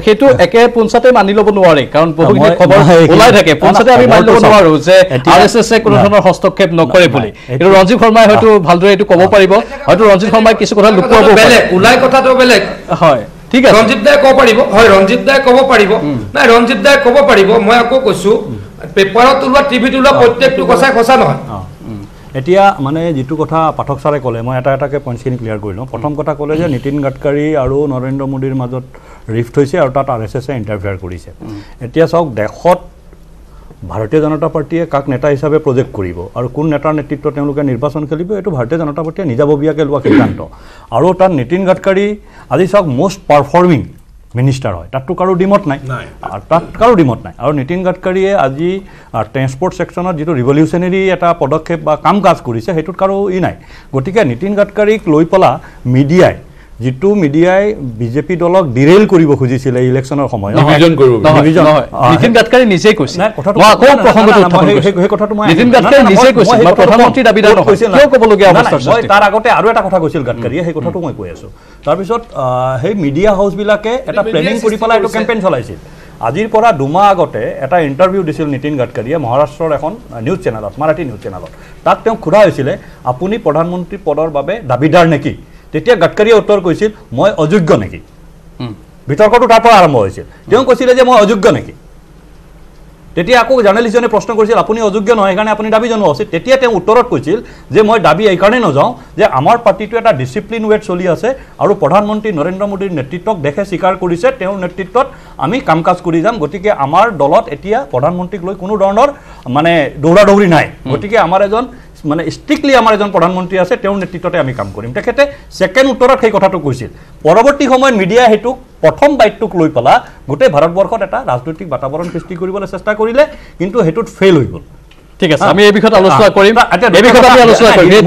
সেইটো একে পোনচাতে মানি ল'ব নোৱাৰি কাৰণ বহুখিনি খবৰ ওলাই থাকে পোনচাতে আমি মানি ল'ব নোৱাৰো যে RSS কোনো ধৰণৰ হস্তক্ষেপ নকৰে বুলি কিন্তু ৰঞ্জিত শৰ্মাই হয়তো ভালদৰে এইটো ক'ব পাৰিব হয়তো ৰঞ্জিত শৰ্মাই কিছু কথা লুকুৱাব বেলেগ ওলাই কথাটো বেলেগ হয় ঠিক আছে ৰঞ্জিত দাই ক'ব পাৰিব নাই ৰঞ্জিত দাই ক'ব পাৰিব মই আকৌ কৈছো পেপাৰত ওলোৱা টিভিত ওলোৱা প্ৰত্যেকটো কথাই সঁচা নহয় এতিয়া মানে যিটো কথা পাঠক ছাৰে ক'লে মই এটাকৈ পইণ্টছখিনি ক্লিয়াৰ কৰি লওঁ প্ৰথম কথা ক'লে যে নীতিন গাডকাৰী আৰু নৰেন্দ্ৰ মোদীৰ মাজত ৰিফ্ট হৈছে আৰু তাত RSS ইণ্টাৰফেয়াৰ কৰিছে এতিয়া চাওক দেশত ভাৰতীয় জনতা পাৰ্টীয়ে কাক নেতা হিচাপে প্ৰজেক্ট কৰিব আৰু কোন নেতাৰ নেতৃত্বত তেওঁলোকে নিৰ্বাচন খেলিব এইটো ভাৰতীয় জনতা পাৰ্টীয়ে নিজাববীয়াকৈ লোৱা সিদ্ধান্ত আৰু তাত নীতিন গাডকাৰী আজি চাওক মষ্ট পাৰফৰ্মিং মিনিষ্টাৰ হয় তাততো কাৰো ডিমত নাই আৰু নীতিন গাডকাৰীয়ে আজি ট্ৰেন্সপৰ্ট ছেকশ্যনত যিটো ৰিভলিউচনেৰী এটা পদক্ষেপ বা কাম কাজ কৰিছে সেইটোত কাৰো নাই গতিকে নীতিন গাডকাৰীক লৈ পেলা মিডিয়াই বিজেপি দলক ডিৰেইল কৰিব খুজিছিলে ইলেকশ্যনৰ সময়ত নীতিন গাডকাৰী নিজেই কৈছে তাৰ আগতে আৰু এটা কথা কৈছিল গাডকাৰীয়ে সেই কথাটো মই কৈ আছোঁ তাৰপিছত সেই মিডিয়া হাউচবিলাকে এটা প্লেনিং কৰি পেলাই এইটো কেম্পেইন চলাইছিল আজিৰ পৰা 2 মাহ আগতে এটা ইণ্টাৰভিউ দিছিল নীতিন গাডকাৰীয়ে মহাৰাষ্ট্ৰৰ এখন নিউজ চেনেলত মাৰাঠী নিউজ চেনেলত তাত তেওঁক সোধা হৈছিলে আপুনি প্ৰধানমন্ত্ৰী পদৰ বাবে দাবীদাৰ নেকি তেতিয়া গাডকাৰীয়ে উত্তৰ কৈছিল মই অযোগ্য নেকি বিতৰ্কটো তাৰ পৰা আৰম্ভ হৈছিল তেওঁ কৈছিলে যে মই অযোগ্য নেকি তেতিয়া আকৌ জাৰ্নেলিষ্টজনে প্ৰশ্ন কৰিছিল আপুনি অযোগ্য নহয় সেইকাৰণে আপুনি দাবী জনোৱা উচিত তেতিয়া তেওঁ উত্তৰত কৈছিল যে মই দাবী এইকাৰণে নযাওঁ যে আমাৰ পাৰ্টিটো এটা ডিচিপ্লিন ৱেত চলি আছে আৰু প্ৰধানমন্ত্ৰী নৰেন্দ্ৰ মোদীৰ নেতৃত্বক দেশে স্বীকাৰ কৰিছে তেওঁৰ নেতৃত্বত আমি কাম কাজ কৰি যাম গতিকে আমাৰ দলত এতিয়া প্ৰধানমন্ত্ৰীক লৈ কোনো ধৰণৰ মানে দৌৰা দৌৰি নাই গতিকে আমাৰ এজন মানে ষ্ট্ৰিক্টলি আমাৰ এজন প্ৰধানমন্ত্ৰী আছে তেওঁৰ নেতৃত্বতে আমি কাম কৰিম তেখেতে ছেকেণ্ড উত্তৰত সেই কথাটো কৈছিল পৰৱৰ্তী সময়ত মিডিয়াই সেইটোক প্ৰথম বাইটটোক লৈ পেলা গোটেই ভাৰতবৰ্ষত এটা ৰাজনৈতিক বাতাবৰণ সৃষ্টি কৰিবলৈ চেষ্টা কৰিলে কিন্তু সেইটোত ফেইল হৈ গ'ল ঠিক আছে আমি এই বিষয়ত আলোচনা কৰিম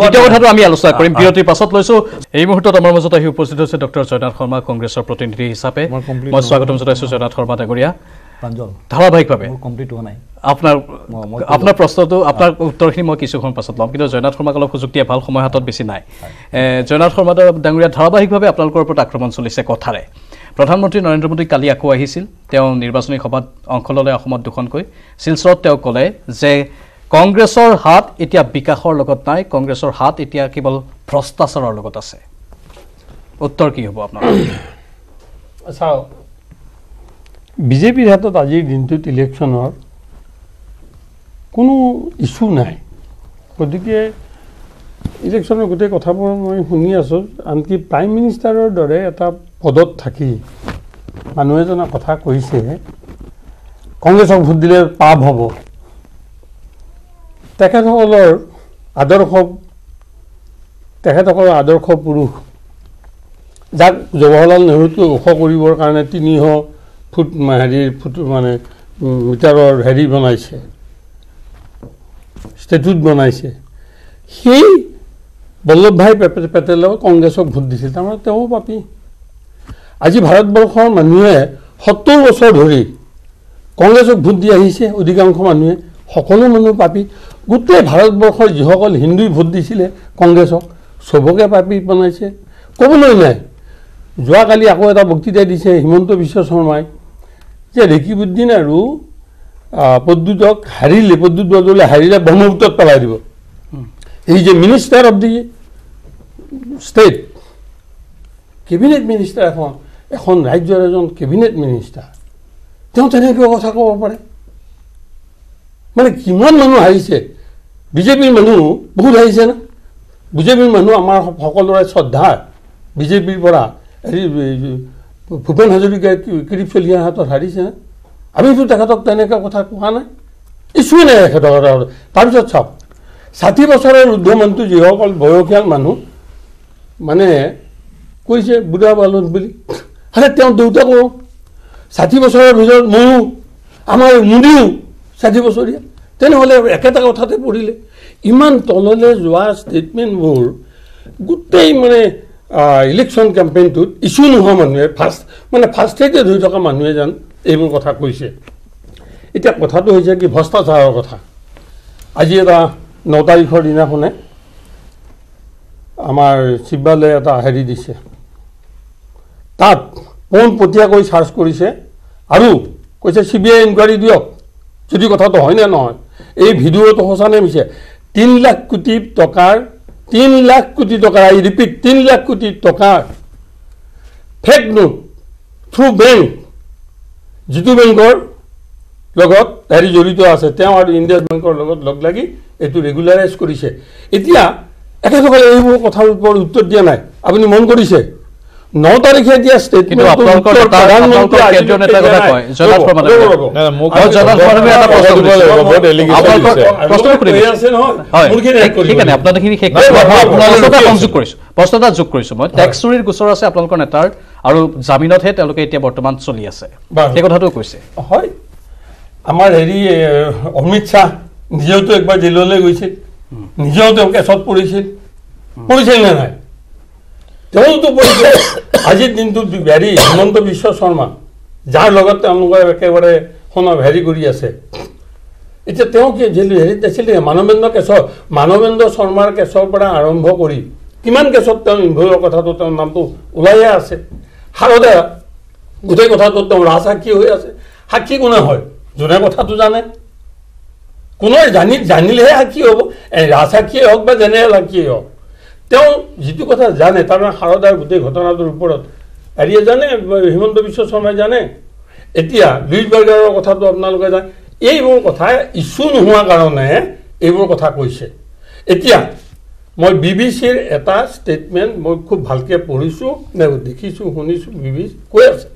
দ্বিতীয় কথাটো আমি আলোচনা কৰিম বিৰতিৰ পাছত লৈছোঁ এই মুহূৰ্তত আমাৰ মাজত আহি উপস্থিত হৈছে ডক্টৰ জয়নাথ শৰ্মা কংগ্ৰেছৰ প্ৰতিনিধি হিচাপে মই স্বাগতম জনাইছোঁ জয়নাথ শৰ্মা ডাঙৰীয়া ধাৰাবাহিকভাৱে কমপ্লিট হোৱা নাই আপোনাৰ প্ৰশ্নটো আপোনাৰ উত্তৰখিনি মই কিছুক্ষণ পাছত ল'ম কিন্তু জয়নাথ শৰ্মাক অলপ সুযোগ দিয়া ভাল সময় হাতত বেছি নাই জয়নাথ শৰ্মা ডাঙৰীয়া ধাৰাবাহিকভাৱে আপোনালোকৰ ওপৰত আক্ৰমণ চলিছে কথাৰে প্ৰধানমন্ত্ৰী নৰেন্দ্ৰ মোদী কালি আকৌ আহিছিল তেওঁ নিৰ্বাচনী সভাত অংশ ল'লে অসমত দুখনকৈ শিলচৰত তেওঁ ক'লে যে কংগ্ৰেছৰ হাত এতিয়া বিকাশৰ লগত নাই কংগ্ৰেছৰ হাত এতিয়া কেৱল ভ্ৰষ্টাচাৰৰ লগত আছে উত্তৰ কি হ'ব আপোনাৰ চাওক বিজেপিৰ হাতত আজিৰ দিনটোত ইলেকশ্যনৰ কোনো ইছ্যু নাই গতিকে ইলেকশ্যনৰ গোটেই কথাবোৰ মই শুনি আছোঁ আনকি প্ৰাইম মিনিষ্টাৰৰ দৰে এটা পদত থাকি মানুহ এজনে কথা কৈছে কংগ্ৰেছক ভোট দিলে পাপ হ'ব তেখেতসকলৰ আদৰ্শ পুৰুষ যাক জৱাহৰলাল নেহৰুতকৈ ওখ কৰিবৰ কাৰণে 300 ফুট মানে মিটাৰৰ হেৰি বনাইছে ষ্টেটুট বনাইছে সেই বল্লভভাই পেটেলক কংগ্ৰেছক ভোট দিছিল তাৰমানে তেওঁ পাপী আজি ভাৰতবৰ্ষৰ মানুহে 70 বছৰ ধৰি কংগ্ৰেছক ভোট দি আহিছে অধিকাংশ মানুহে সকলো মানুহ পাপী গোটেই ভাৰতবৰ্ষৰ যিসকল হিন্দুই ভোট দিছিলে কংগ্ৰেছক সবকে পাপী বনাইছে ক'বলৈ নাই যোৱাকালি আকৌ এটা বক্তৃতা দিছে হিমন্ত বিশ্ব শৰ্মাই যে ৰেকিবুদ্দিন আৰু পদ্যুতক পদ্যুত বৰদলৈ হাৰিলে ব্ৰহ্মপুত্ৰত পেলাই দিব এই যে minister of the state cabinet minister এখন ৰাজ্যৰ এজন কেবিনেট মিনিষ্টাৰ তেওঁ তেনেকৈ কথা ক'ব পাৰে মানে কিমান মানুহ হাৰিছে বিজেপিৰ মানুহ বহুত হাৰিছে না বিজেপিৰ মানুহ আমাৰ সকলোৰে শ্ৰদ্ধা বিজেপিৰ পৰা ভূপেন হাজৰিকাই কিৰিপ চলিহাৰ হাতত হাৰিছে না আমিতো তেখেতক তেনেকৈ কথা কোৱা নাই ইছ্যুৱে নাই তেখেতৰ তাৰপিছত চাওক 60 বছৰৰ ঊৰ্ধ মানুহ যিসকল বয়সীয়াল মানুহ মানে কৈছে বুঢ়া বালন বুলি আৰে তেওঁ দেউতাকো 60 বছৰৰ ভিতৰত ময়ো আমাৰ মুদিও 60 বছৰীয়া তেনেহ'লে একেটা কথাতে পৰিলে ইমান তললৈ যোৱা ষ্টেটমেণ্টবোৰ গোটেই মানে ইলেকশ্যন কেম্পেইনটোত ইছ্যু নোহোৱা মানুহে ফাৰ্ষ্টে ধৰি থকা মানুহে যেন এইবোৰ কথা কৈছে এতিয়া কথাটো হৈছে কি ভ্ৰষ্টাচাৰৰ কথা আজি এটা 9 তাৰিখৰ দিনাখনে আমাৰ শিৱবালে এটা হেৰি দিছে তাত পোনপটীয়াকৈ চাৰ্চ কৰিছে আৰু কৈছে CBI ইনকুৱাৰী দিয়ক যদি কথাটো হয় নে নহয় এই ভিডিঅ'টো সঁচা নে মিছে 3 লাখ কোটি টকাৰ আই ৰিপিট 3 লাখ কোটি টকাৰ ফেক নোট থ্ৰু বেংক যিটো বেংকৰ লগত হেৰি জড়িত আছে তেওঁ আৰু ইণ্ডিয়ান বেংকৰ লগত লগ লাগি এইটো ৰেগুলাৰাইজ কৰিছে এতিয়া একেসকলে এইবোৰ কথাৰ ওপৰত উত্তৰ দিয়া নাই আপুনি মন কৰিছে 9 তাৰিখে দিয়া ষ্টেটমেণ্ট আপোনালোকৰ কেন্দ্ৰীয় নেতা কথা কয় জনাত ফৰমানে জনাত ফৰমানে এটা প্ৰশ্ন কৰি আছে নহয় ঠিক আছে আপোনালোকে শেষ আপোনালোকে সংযোগ কৰিছো প্ৰশ্নটা যোগ কৰিছো মই টেক্স চুৰিৰ গোচৰ আছে আপোনালোকৰ নেতাৰ আৰু জামিনতহে তেওঁলোকে এতিয়া বৰ্তমান চলি আছে এই কথাটো কৈছে হয় আমাৰ হেৰি অমিত শাহ নিজেওতো একবাৰ জেললৈ গৈছিল নিজেও তেওঁ কেছত পৰিছিল নে নাই তেওঁতো পৰিছিল আজিৰ দিনটো হেৰি হিমন্ত বিশ্ব শৰ্মা যাৰ লগত তেওঁলোকে একেবাৰে হেৰি কৰি আছে এতিয়া তেওঁ কি হেৰিত আছিলে মানৱেন্দ্ৰ শৰ্মাৰ কেছৰ পৰা আৰম্ভ কৰি কিমান কেছত তেওঁ ইনভলভৰ কথাটো তেওঁৰ নামটো ওলাইয়ে আছে হাৰদা গোটেই কথাটো তেওঁ ৰাজসাক্ষী হৈ আছে সাক্ষী কোনে হয় যোনে কথাটো জানে কোনোৱে জানিলেহে সাক্ষী হ'ব ৰাজসাক্ষীয়ে হওক বা জেনেৰেল সাক্ষীয়ে হওক তেওঁ যিটো কথা জানে তাৰমানে সাৰদাৰ গোটেই ঘটনাটোৰ ওপৰত হেৰিয়ে জানে হিমন্ত বিশ্ব শৰ্মাই জানে এতিয়া লুইচ বাৰ্গাৰৰ কথাটো আপোনালোকে জানে এইবোৰ কথা ইছ্যু নোহোৱাৰ কাৰণে এইবোৰ কথা কৈছে এতিয়া মই বিবিচিৰ এটা ষ্টেটমেণ্ট মই খুব ভালকৈ পঢ়িছোঁ দেখিছোঁ শুনিছোঁ বিবিচি কৈ আছে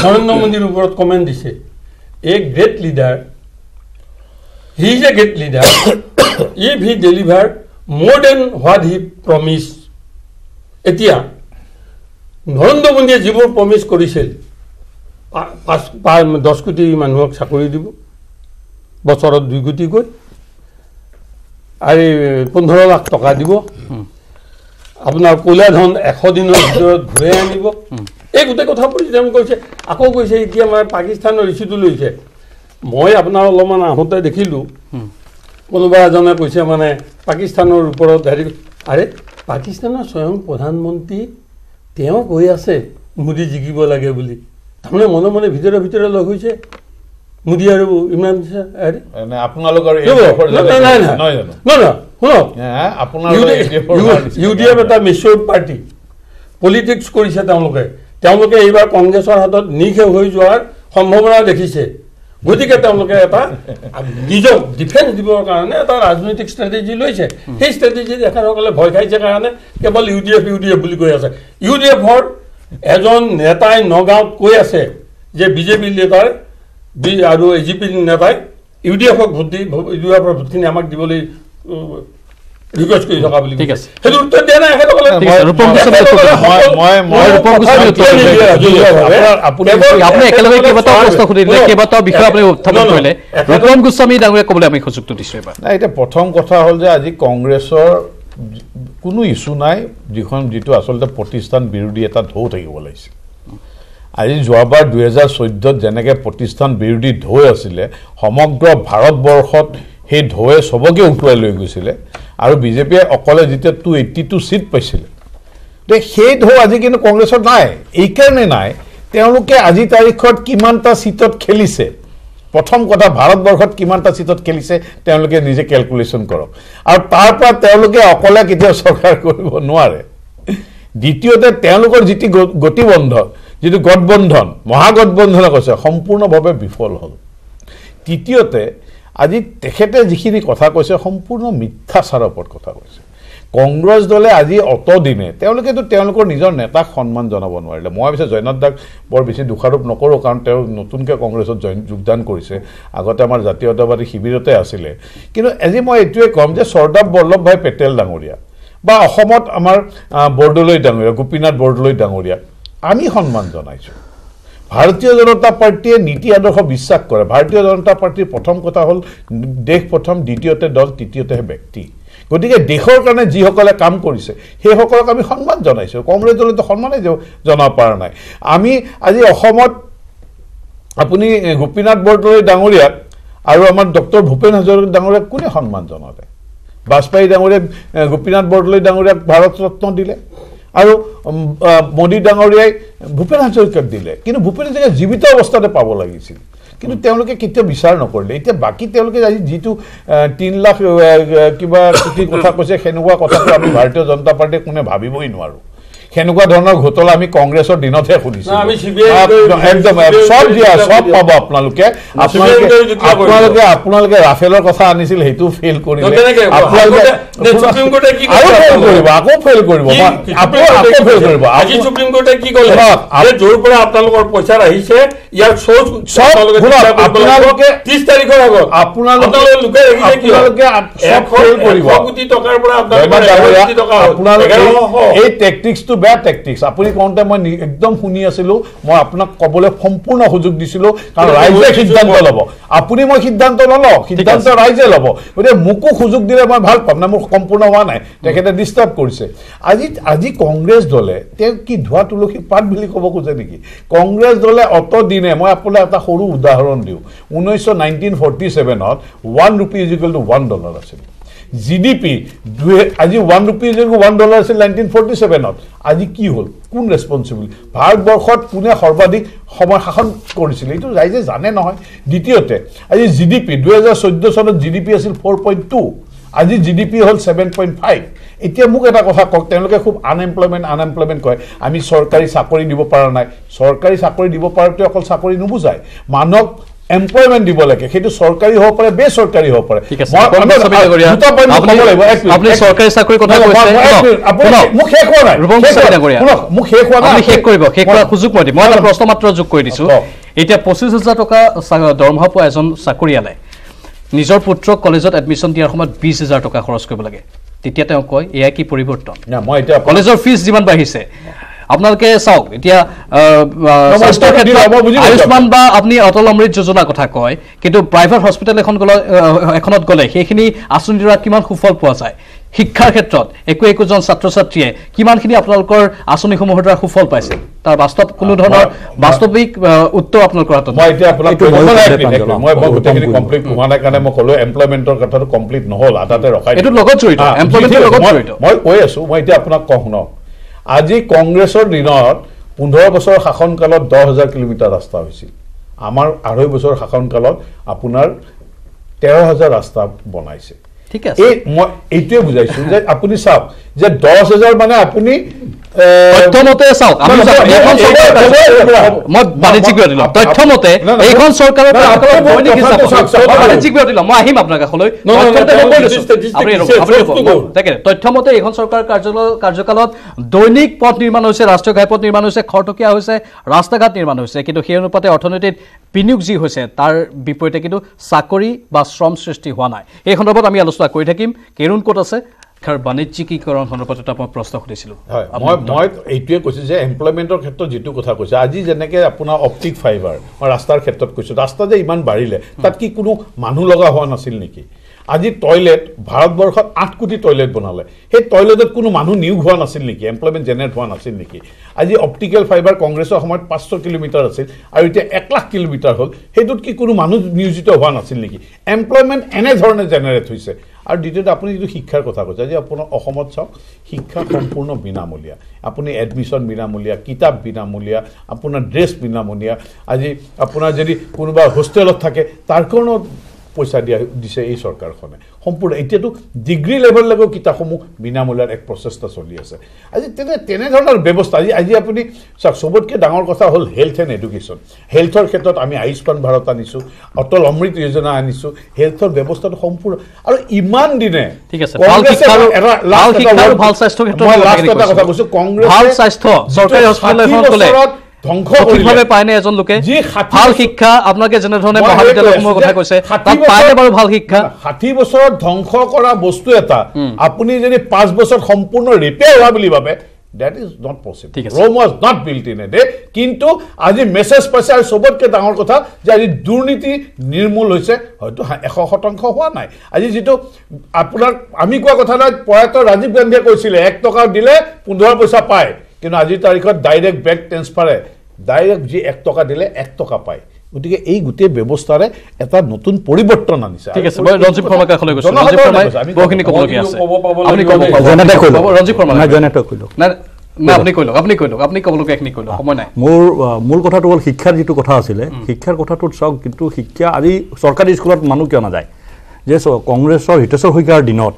নৰেন্দ্ৰ মোদীৰ ওপৰত কমেণ্ট দিছে এ great leader he is a great leader if he deliver more than what he promised এতিয়া নৰেন্দ্ৰ মোদীয়ে যিবোৰ প্ৰমিছ কৰিছিল 10 কোটি মানুহক চাকৰি দিব বছৰত 2 কোটিকৈ আৰু 15 লাখ টকা দিব আপোনাৰ কলা ধন 100 দিনৰ ভিতৰত ঘূৰাই আনিব এই গোটেই কথাবোৰ তেওঁ কৈছে আকৌ কৈছে এতিয়া মানে পাকিস্তানৰ ইছ্যুটো লৈছে মই আপোনাৰ অলপমান আহোঁতে দেখিলোঁ কোনোবা এজনে কৈছে মানে পাকিস্তানৰ ওপৰত হেৰি আৰে পাকিস্তানৰ স্বয়ং প্ৰধানমন্ত্ৰী তেওঁ কৈ আছে মোদী জিকিব লাগে বুলি তাৰমানে মনে মনে ভিতৰে লগ হৈছে মোদী আৰু ইমৰান আপোনালোকৰ ইউডিএফ এটা মিছৰ পাৰ্টি পলিটিক্স কৰিছে তেওঁলোকে এইবাৰ কংগ্ৰেছৰ হাতত নিশেষ হৈ যোৱাৰ সম্ভাৱনা দেখিছে গতিকে তেওঁলোকে এটা নিজক ডিফেন্স দিবৰ কাৰণে এটা ৰাজনৈতিক ষ্ট্ৰেটেজি লৈছে সেই ষ্ট্ৰেটেজি তেখেতসকলে ভয় খাইছে কাৰণে কেৱল UDF বুলি কৈ আছে UDFৰ এজন নেতাই নগাঁৱত কৈ আছে যে বিজেপি নেতাৰ আৰু AGP নেতাই UDFক UDFৰ ভোটখিনি আমাক দিবলৈ ৰিকুৱেষ্ট কৰি থকা বুলি ঠিক আছে সেইটো উত্তৰ দিয়া নাই আপুনি একেলগে কেইবাটাও প্ৰশ্ন সুধিলে কেইবাটাও বিষয় আপুনি উত্থাপন কৰিলে ৰূপম গোস্বামী ডাঙৰীয়া ক'বলৈ আমি সুযোগটো দিছোঁ এবাৰ নাই এতিয়া প্ৰথম কথা হ'ল যে আজি কংগ্ৰেছৰ কোনো ইছ্যু নাই যিটো আচলতে প্ৰতিষ্ঠান বিৰোধী এটা ঢৌ থাকিব লাগিছে আজি যোৱাবাৰ 2014 যেনেকৈ প্ৰতিষ্ঠান বিৰোধী ঢৌ আছিলে সমগ্ৰ ভাৰতবৰ্ষত সেই ঢৌৱে সবকে উঠুৱাই লৈ গৈছিলে আৰু বিজেপিয়ে অকলে যেতিয়া 282 সিট পাইছিলে তে সেই ঢৌ আজি কিন্তু কংগ্ৰেছৰ নাই এইকাৰণে নাই তেওঁলোকে আজি তাৰিখত কিমানটা সিটত খেলিছে প্ৰথম কথা ভাৰতবৰ্ষত কিমানটা সিটত খেলিছে তেওঁলোকে নিজে ক্যালকুলেশন কৰক আৰু তাৰ পৰা তেওঁলোকে অকলে কেতিয়া সৰকাৰ কৰিব নোৱাৰে দ্বিতীয়তে তেওঁলোকৰ যিটি গতিবন্ধন যেটো গঠবন্ধন মহাগঠবন্ধন কৈছে সম্পূৰ্ণভাৱে বিফল হ'ল তৃতীয়তে আজি তেখেতে যিখিনি কথা কৈছে সম্পূৰ্ণ মিথ্যাচাৰৰ ওপৰত কথা কৈছে কংগ্ৰেছ দলে আজি অতদিনে তেওঁলোকেতো তেওঁলোকৰ নিজৰ নেতাক সন্মান জনাব নোৱাৰিলে মই ভাবিছোঁ জয়নাথ দাক বৰ বেছি দুখাৰোপ নকৰোঁ কাৰণ তেওঁ নতুনকৈ কংগ্ৰেছত যোগদান কৰিছে আগতে আমাৰ জাতীয়তাবাদী শিবিৰতে আছিলে কিন্তু আজি মই এইটোৱে ক'ম যে চৰ্দাৰ বল্লভভাই পেটেল ডাঙৰীয়া বা অসমত আমাৰ বৰদলৈ ডাঙৰীয়া গোপীনাথ বৰদলৈ ডাঙৰীয়া আমি সন্মান জনাইছোঁ ভাৰতীয় জনতা পাৰ্টিয়ে নীতি আদৰ্শ বিশ্বাস কৰে ভাৰতীয় জনতা পাৰ্টিৰ প্ৰথম কথা হ'ল দেশ প্ৰথম দ্বিতীয়তে দল তৃতীয়তেহে ব্যক্তি গতিকে দেশৰ কাৰণে যিসকলে কাম কৰিছে সেইসকলক আমি সন্মান জনাইছোঁ কংগ্ৰেছ দলেতো সন্মানেই জনাব পৰা নাই আমি আজি অসমত আপুনি গোপীনাথ বৰদলৈ ডাঙৰীয়াক আৰু আমাৰ ডক্টৰ ভূপেন হাজৰিকা ডাঙৰীয়াক কোনে সন্মান জনালে বাজপেয়ী ডাঙৰীয়াক গোপীনাথ বৰদলৈ ডাঙৰীয়াক ভাৰত ৰত্ন দিলে আৰু মোদী ডাঙৰীয়াই ভূপেন হাজৰিকাক দিলে কিন্তু ভূপেন হাজৰিকা জীৱিত অৱস্থাতে পাব লাগিছিল কিন্তু তেওঁলোকে কেতিয়া বিচাৰ নকৰিলে এতিয়া বাকি তেওঁলোকে আজি যিটো 3 লাখ কিবা কোটি কথা কৈছে সেনেকুৱা কথাটো আমি ভাৰতীয় জনতা পাৰ্টিয়ে কোনে ভাবিবই নোৱাৰো সেনেকুৱা ধৰণৰ ঘটলা আমি কংগ্ৰেছৰ দিনতহে শুনিছোঁ একদম সব পাব আপোনালোকে ৰাফেলৰ কথা আনিছিল সেইটো ফেইল কৰিলে আকৌ ফেইল কৰিব আজি সুপ্ৰিম কোৰ্টে কি ক'লে য'ৰ পৰা আপোনালোকৰ পইচা আহিছে ইয়াৰ আপোনালোকে 30 তাৰিখৰ আগত আপোনালোকে কোটি টকাৰ পৰা আপোনালোকে এই টেকটিক্সটো বেয়া টেকটিক্স আপুনি কোনটা মই একদম শুনি আছিলো মই আপোনাক কবলৈ সম্পূৰ্ণ সুযোগ দিছিলো কাৰণ ৰাইজে সিদ্ধান্ত ল'ব আপুনি মই সিদ্ধান্ত নলওঁ সিদ্ধান্ত ৰাইজে ল'ব গতিকে মোকো সুযোগ দিলে মই ভাল পাম না মোৰ সম্পূৰ্ণ হোৱা নাই তেখেতে ডিস্টাৰ্ব কৰিছে আজি কংগ্ৰেছ দলে তেওঁ কি ধোৱা তুলসী পাত বুলি ক'ব খোজে নেকি কংগ্ৰেছ দলে অত দিনে মই আপোনাক এটা সৰু উদাহৰণ দিওঁ 1947ত 1 rupee = $1 আছিল GDP আজি 1 rupee = $1 আছিল 1947ত আজি কি হ'ল কোন ৰেসপন্সিবল ভাৰতবৰ্ষত কোনে সৰ্বাধিক সময় শাসন কৰিছিল এইটো ৰাইজে জানে নহয় দ্বিতীয়তে আজি GDP 2014 চনত GDP আছিল 4.2 আজি GDP হ'ল 7.5 এতিয়া মোক এটা কথা কক তেওঁলোকে খুব আনএমপ্লয়মেন্ট কয় আমি চৰকাৰী চাকৰি দিব পৰা নাই চৰকাৰী চাকৰি দিব পৰাটো অকল চাকৰি নুবুজায় মানক এমপ্লয়মেন্ট দিব লাগে সেইটো সৰকাৰি হ'ব পাৰে বেসৰকাৰি হ'ব পাৰে আপুনি সৰকাৰি চাকৰি কথা কৈছে আপুনি মুখ শেষ হোৱা নাই মুখ শেষ হোৱা নাই আপুনি শেষ কৰিব শেষ কৰা সুযোগ মই দিম মই এটা প্ৰশ্ন মাত্ৰ যোগ কৰি দিছো এতিয়া 25000 টকা দৰমহা পোৱা এজন চাকৰিয়ালে নিজৰ পুত্ৰক কলেজত এডমিশন দিয়াৰ সময়ত 20000 টকা খৰচ কৰিব লাগে তেতিয়া তেওঁ কয় এয়া কি পৰিৱৰ্তন না মই এটা কলেজৰ ফিজ যিমান বাঢ়িছে আপোনালোকে চাওক এতিয়া আয়ুষ্মান বা আপুনি অটল অমৃত যোজনা কথা কয় কিন্তু প্ৰাইভেট হস্পিটেল এখনত গ'লে সেইখিনি আঁচনিৰ দ্বাৰা কিমান সুফল পোৱা যায় শিক্ষাৰ ক্ষেত্ৰত একোজন ছাত্ৰ ছাত্ৰীয়ে কিমানখিনি আপোনালোকৰ আঁচনিসমূহৰ দ্বাৰা সুফল পাইছে তাৰ বাস্তৱ কোনো ধৰণৰ বাস্তৱিক উত্তৰ আপোনালোকৰ হাতত মই এতিয়া আপোনাক মই গোটেইখিনি কমপ্লিট হোৱা নাই কাৰণে মই ক'লো এমপ্লয়মেণ্টৰ কথাটো কমপ্লিট নহ'ল আধাতে ৰখাই এইটো লগত জড়িত এমপ্লয়মেণ্টৰ লগত জড়িত মই কৈ আছো মই এতিয়া আপোনাক কওঁ শুনক আজি কংগ্ৰেছৰ দিনত 15 বছৰ শাসনকালত 10000 কিলোমিটাৰ ৰাস্তা হৈছিল আমাৰ 2.5 বছৰ শাসনকালত আপোনাৰ 13000 ৰাস্তা বনাইছে ঠিক আছে এই মই এইটোৱে বুজাইছো যে আপুনি চাওক যে 10000 মানে আপুনি তথ্যমতে চাওক আমি মই বাণিজ্যিক বিৰতি ল'ম তথ্যমতে এইখন চৰকাৰৰ দৈনিক হিচাপত বাণিজ্যিক বিৰতি ল'ম মই আহিম আপোনাৰ কাষলৈ তথ্যমতে এইখন চৰকাৰৰ কাৰ্যকালত দৈনিক পথ নিৰ্মাণ হৈছে ৰাষ্ট্ৰীয় ঘাইপথ নিৰ্মাণ হৈছে খৰতকীয়া হৈছে ৰাস্তা ঘাট নিৰ্মাণ হৈছে কিন্তু সেই অনুপাতে অৰ্থনীতিত বিনিয়োগ যি হৈছে তাৰ বিপৰীতে কিন্তু চাকৰি বা শ্ৰম সৃষ্টি হোৱা নাই এই সন্দৰ্ভত আমি আলোচনা কৰি থাকিম কেৰুণ ক'ত আছে বাণিজ্যিকীকৰণ সন্দৰ্ভত এটা মই প্ৰশ্ন সুধিছিলোঁ মই এইটোৱে কৈছোঁ যে এমপ্লয়মেণ্টৰ ক্ষেত্ৰত যিটো কথা কৈছে আজি যেনেকৈ আপোনাৰ অপটিক ফাইবাৰ মই ৰাস্তাৰ ক্ষেত্ৰত কৈছোঁ ৰাস্তা যে ইমান বাঢ়িলে তাত কি কোনো মানুহ লগা হোৱা নাছিল নেকি আজি টয়লেট ভাৰতবৰ্ষত 8 কোটি টয়লেট বনালে সেই টয়লেটত কোনো মানুহ নিয়োগ হোৱা নাছিল নেকি এমপ্লয়মেণ্ট জেনেৰেট হোৱা নাছিল নেকি আজি অপটিকেল ফাইবাৰ কংগ্ৰেছৰ সময়ত 500 কিলোমিটাৰ আছিল আৰু এতিয়া 1 লাখ কিলোমিটাৰ হ'ল সেইটোত কি কোনো মানুহ নিয়োজিত হোৱা নাছিল নেকি এমপ্লয়মেণ্ট এনেধৰণে জেনেৰেট হৈছে আৰু দ্বিতীয়তে আপুনি যিটো শিক্ষাৰ কথা কৈছে আজি আপোনাৰ অসমত চাওক শিক্ষা সম্পূৰ্ণ বিনামূলীয়া আপুনি এডমিশ্যন বিনামূলীয়া কিতাপ বিনামূলীয়া আপোনাৰ ড্ৰেছ বিনামূলীয়া আজি আপোনাৰ যদি কোনোবা হোষ্টেলত থাকে তাৰ কাৰণেও পইচা দিছে এই চৰকাৰখনে সম্পূৰ্ণ এতিয়াতো ডিগ্ৰী লেভেললৈকে কিতাপসমূহ বিনামূলীয়াৰ এক প্ৰচেষ্টা চলি আছে আজি তেনেধৰণৰ ব্যৱস্থা আজি আপুনি চাওক চবতকৈ ডাঙৰ কথা হ'ল হেল্থ এণ্ড এডুকেশ্যন হেল্থৰ ক্ষেত্ৰত আমি আয়ুষ্মান ভাৰত আনিছোঁ অটল অমৃত যোজনা আনিছোঁ হেল্থৰ ব্যৱস্থাটো সম্পূৰ্ণ আৰু ইমান দিনে ঠিক আছে ভাল স্বাস্থ্যৰ ক্ষেত্ৰত ভাল স্বাস্থ্য চৰকাৰী হস্পিটেলখন গ'লে ধ্বংসভাৱে পায়নে এজন লোকে ভাল শিক্ষা আপোনালোকে যেনেধৰণে মহাবিদ্যালয়সমূহৰ কথা কৈছে তাত পায়নে বাৰু ভাল শিক্ষা 60 বছৰত ধ্বংস কৰা বস্তু এটা আপুনি যদি 5 বছৰত সম্পূৰ্ণ ৰিপেয়াৰ হোৱা বুলি ভাবে that is not possible Rome was not built in a day কিন্তু আজি মেছেজ পাইছে আৰু সবতকৈ ডাঙৰ কথা যে আজি দুৰ্নীতি নিৰ্মূল হৈছে হয়তো 100% হোৱা নাই আজি যেটো আপোনাৰ আমি কোৱা কথা নাই প্ৰয়াত ৰাজীৱ গান্ধীয়ে কৈছিলে 1 টকা দিলে 15 পইচা পায় কিন্তু আজিৰ তাৰিখত ডাইৰেক্ট বেংক ট্ৰান্সফাৰে ডাইৰেক্ট যি 1 টকা দিলে 1 টকা পায় গতিকে এই গোটেই ব্যৱস্থাৰে এটা নতুন পৰিৱৰ্তন আনিছে ঠিক আছে মই ৰঞ্জিত শৰ্মা কাষলৈ গৈছো ৰঞ্জিত শৰ্মা বহুখিনি ক'বলগীয়া আছে আপুনি ক'ব জনতা কৈ লওক ৰঞ্জিত শৰ্মা মই জনতা কৈ লওক না আপুনি কৈ লওক আপুনি ক'বলগীয়া এখিনি কৈ লওক সময় নাই মোৰ কথাটো হ'ল শিক্ষাৰ যিটো কথা আছিলে শিক্ষাৰ কথাটোত চাওক কিন্তু শিক্ষা আজি চৰকাৰী স্কুলত মানুহ কিয় নাযায় যে কংগ্ৰেছৰ হিতেশ্বৰ শইকীয়াৰ দিনত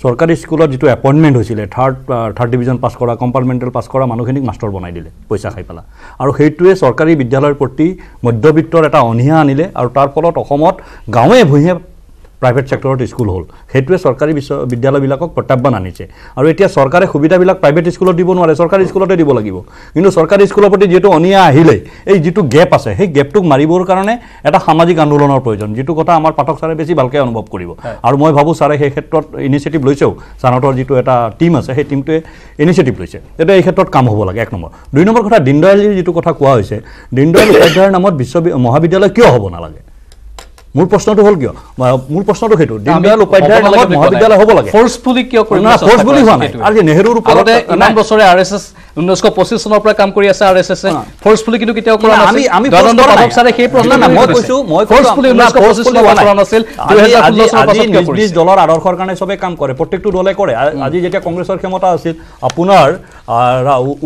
চৰকাৰী স্কুলত যিটো এপইণ্টমেণ্ট হৈছিলে থাৰ্ড ডিভিজন পাছ কৰা কম্পাৰ্টমেণ্টেল পাছ কৰা মানুহখিনিক মাষ্টৰ বনাই দিলে পইচা খাই পেলাই আৰু সেইটোৱে চৰকাৰী বিদ্যালয়ৰ প্ৰতি মধ্যবিত্তৰ এটা অনীহা আনিলে আৰু তাৰ ফলত অসমত গাঁৱে ভূঞে প্ৰাইভেট ছেক্টৰত স্কুল হ'ল সেইটোৱে চৰকাৰী বিদ্যালয়বিলাকক প্ৰত্যাহ্বান আনিছে আৰু এতিয়া চৰকাৰে সুবিধাবিলাক প্ৰাইভেট স্কুলত দিব নোৱাৰে চৰকাৰী স্কুলতে দিব লাগিব কিন্তু চৰকাৰী স্কুলৰ প্ৰতি যিটো অনীহা আহিলে এই যিটো গেপ আছে সেই গেপটোক মাৰিবৰ কাৰণে এটা সামাজিক আন্দোলনৰ প্ৰয়োজন যিটো কথা আমাৰ পাঠক ছাৰে বেছি ভালকৈ অনুভৱ কৰিব আৰু মই ভাবোঁ ছাৰে সেই ক্ষেত্ৰত ইনিচিয়েটিভ লৈছেও ছাৰহঁতৰ যিটো এটা টীম আছে সেই টীমটোৱে ইনিচিয়েটিভ লৈছে তেতিয়া এই ক্ষেত্ৰত কাম হ'ব লাগে 1 নম্বৰ 2 নম্বৰ কথা দীনদয়ালজীৰ যিটো কথা কোৱা হৈছে দীনদয়াল উপাধ্যায়ৰ নামত মহাবিদ্যালয় কিয় হ'ব নালাগে মোৰ প্ৰশ্নটো হ'ল কিয় মোৰ প্ৰশ্নটো সেইটো দীনদয়াল উপাধ্যায়ৰ নামত মহাবিদ্যালয় হ'ব লাগে ফোৰ্সফুলি কিয় কৰিব না ফোৰ্সফুলি হোৱা নাই আজি নেহৰুৰ ওপৰত ইমান বছৰে আৰএছএছ 1925 চনৰ পৰা কাম কৰি আছে আৰএছএছ ফোৰ্সফুলি কিন্তু কেতিয়াও কৰা নাছিল আমি দৰন্দ পাঠক ছাৰে সেই প্ৰশ্ন না মই কৈছো ফোৰ্সফুলি 1925 চনৰ পৰা কৰা নাছিল 2016 চনৰ পাছত কিয় কৰিছে নিজ দলৰ আদৰ্শৰ কাৰণে সবে কাম কৰে প্ৰত্যেকটো দলে কৰে আজি যেতিয়া কংগ্ৰেছৰ ক্ষমতা আছিল আপোনাৰ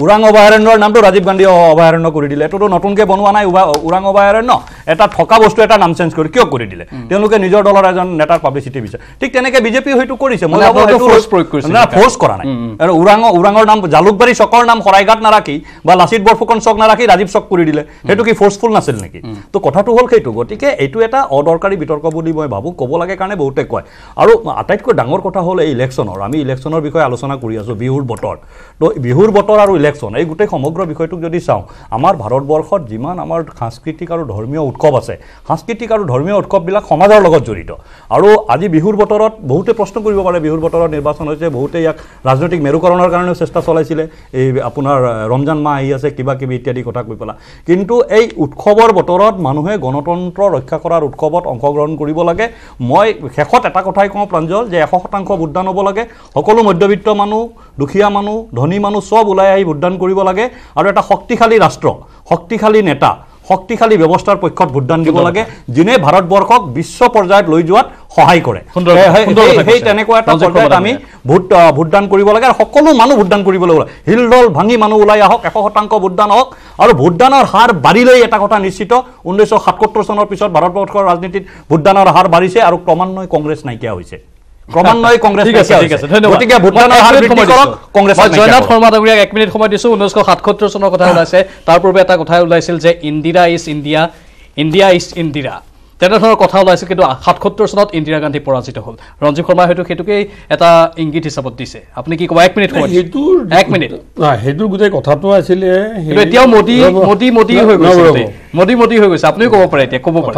উৰাং অভয়াৰণ্যৰ নামটো ৰাজীৱ গান্ধী অভয়াৰণ্য কৰি দিলে এটোটো নতুনকৈ বনোৱা নাই উৰাং অভয়াৰণ্য এটা থকা বস্তু এটা নাম চেঞ্জ কৰি কিয় কৰি দিলে তেওঁলোকে নিজৰ দলৰ এজন নেতাৰ পাব্লিচিটি বিচাৰে ঠিক তেনেকৈ বিজেপি হয়তো কৰিছে মই ফোৰ্স প্ৰয়োগ কৰিছে না ফোৰ্স কৰা নাই আৰু উৰাঙৰ নাম জালুকবাৰী চকৰ নাম শৰাইঘাট নাৰাখি বা লাচিত বৰফুকন চক নাৰাখি ৰাজীৱ চক কৰি দিলে সেইটো কি ফোৰ্সফুল নাছিল নেকি তো কথাটো হ'ল সেইটো গতিকে এইটো এটা অদৰকাৰী বিতৰ্ক বুলি মই ভাবোঁ ক'ব লাগে কাৰণে বহুতে কয় আৰু আটাইতকৈ ডাঙৰ কথা হ'ল এই ইলেকশ্যনৰ আমি ইলেকশ্যনৰ বিষয়ে আলোচনা কৰি আছোঁ বিহুৰ বতৰ তো বিহুৰ বতৰ আৰু ইলেকশ্যন এই গোটেই সমগ্ৰ বিষয়টোক যদি চাওঁ আমাৰ ভাৰতবৰ্ষত যিমান আমাৰ সাংস্কৃতিক আৰু ধৰ্মীয় উৎসৱ আছে সাংস্কৃতিক আৰু ধৰ্মীয় উৎসৱবিলাক সমাজৰ লগত জড়িত আৰু আজি বিহুৰ বতৰত বহুতে প্ৰশ্ন কৰিব পাৰে বিহুৰ বতৰত নিৰ্বাচন হৈছে বহুতে ইয়াক ৰাজনৈতিক মেৰুকৰণৰ কাৰণেও চেষ্টা চলাইছিলে এই আপোনাৰ ৰমজান মাহ আহি আছে কিবা কিবি ইত্যাদি কথা কৈ পেলাই কিন্তু এই উৎসৱৰ বতৰত মানুহে গণতন্ত্ৰ ৰক্ষা কৰাৰ উৎসৱত অংশগ্ৰহণ কৰিব লাগে মই শেষত এটা কথাই কওঁ প্ৰাঞ্জল যে 100% ভোটদান হ'ব লাগে সকলো মধ্যবিত্ত মানুহ দুখীয়া মানুহ ধনী মানুহ সব ওলাই আহি ভোটদান কৰিব লাগে আৰু এটা শক্তিশালী ৰাষ্ট্ৰ শক্তিশালী নেতা শক্তিশালী ব্যৱস্থাৰ পক্ষত ভোটদান দিব লাগে যিনে ভাৰতবৰ্ষক বিশ্ব পৰ্যায়ত লৈ যোৱাত সহায় কৰে সেই তেনেকুৱা এটা পৰ্যায়ত আমি ভোটদান কৰিব লাগে আৰু সকলো মানুহ ভোটদান কৰিব লাগে হিলদল ভাঙি মানুহ ওলাই আহক 100% ভোটদান হওক আৰু ভোটদানৰ হাৰ বাঢ়িলেই এটা কথা নিশ্চিত 1977 চনৰ পিছত ভাৰতবৰ্ষৰ ৰাজনীতিত ভোটদানৰ হাৰ বাঢ়িছে আৰু ক্ৰমান্বয়ে কংগ্ৰেছ নাইকিয়া হৈছে ক্ৰমান্বয়ে কংগ্ৰেছ ঠিক আছে ধন্যবাদ গতিকে ভোটদানৰ হাৰ বৃদ্ধি কৰক কংগ্ৰেছ জয়নাথ শৰ্মা ডাঙৰীয়াক 1 মিনিট সময় দিছো 1977 চনৰ কথা ওলাইছে তাৰ পূৰ্বে এটা কথা ওলাইছিল যে Indira is India India is Indira তেনেধৰণৰ কথা ওলাইছিল কিন্তু 77 চনত ইন্দিৰা গান্ধী পৰাজিত হ'ল ৰঞ্জিত শৰ্মা হয়তো সেইটোকেই এটা ইংগিত হিচাপত দিছে আপুনি কি ক'ব 1 মিনিট সময় 1 মিনিট সেইটো গোটেই কথাটো আছিলে এতিয়াও মোদী হৈ গৈছে আপুনি ক'ব পাৰে এতিয়া ক'ব পাৰে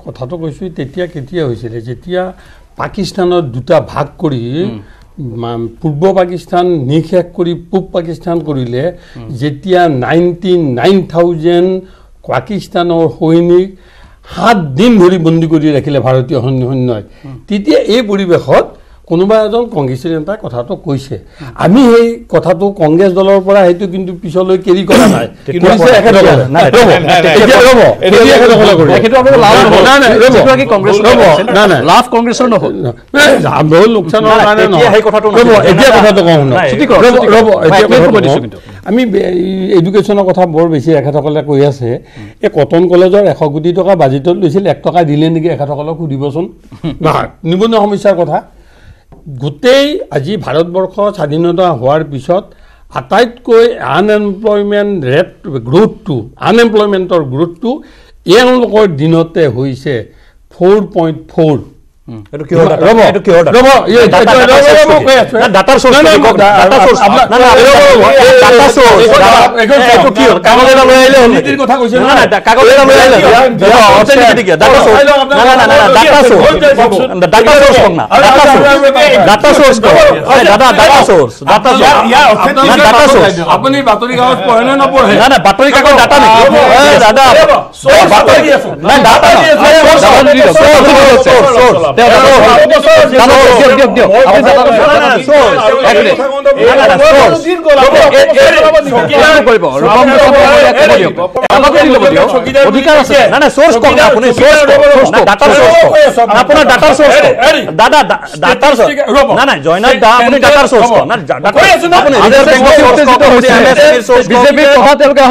কথাটো কৈছোঁ তেতিয়া কেতিয়া হৈছিলে যেতিয়া পাকিস্তানৰ দুটা ভাগ কৰি পূৰ্ব পাকিস্তান নিশেষ কৰি পূব পাকিস্তান কৰিলে যেতিয়া 99,000 পাকিস্তানৰ সৈনিক 7 দিন ধৰি বন্দী কৰি ৰাখিলে ভাৰতীয় সৈন্যই তেতিয়া এই পৰিৱেশত কোনোবা এজন কংগ্ৰেছী নেতাই কথাটো কৈছে আমি সেই কথাটো কংগ্ৰেছ দলৰ পৰা সেইটো কিন্তু পিছলৈ কেৰি কৰা নাই লাভ কংগ্ৰেছৰ নহ'ল লোকচানৰ কাৰণে আমি এডুকেশ্যনৰ কথা বৰ বেছি এখেতসকলে কৈ আছে এই কটন কলেজৰ 100 কোটি টকা বাজেটত লৈছিল 1 টকা দিলে নেকি এখেতসকলক সুধিবচোন নিবনুৱা সমস্যাৰ কথা গোটেই আজি ভাৰতবৰ্ষ স্বাধীনতা হোৱাৰ পিছত আটাইতকৈ আনএমপ্লয়মেণ্ট ৰেট আনএমপ্লয়মেণ্টৰ গ্ৰোথটো এওঁলোকৰ দিনতে হৈছে 4.4 আপুনি বাতৰি কাগজ পঢ়ে নে নপঢ়ে বাতৰি কাকত ডাটা অধিকাৰ আছে সোৰ্চ কওক আপুনি আপোনাৰ ডাটাৰ সোৰ্চ দাদা ডাটাৰ নাই জয়নাথ দা আপুনি ডাটাৰ সোৰ্চ কওক বিজেপিৰ কথা তেওঁলোকে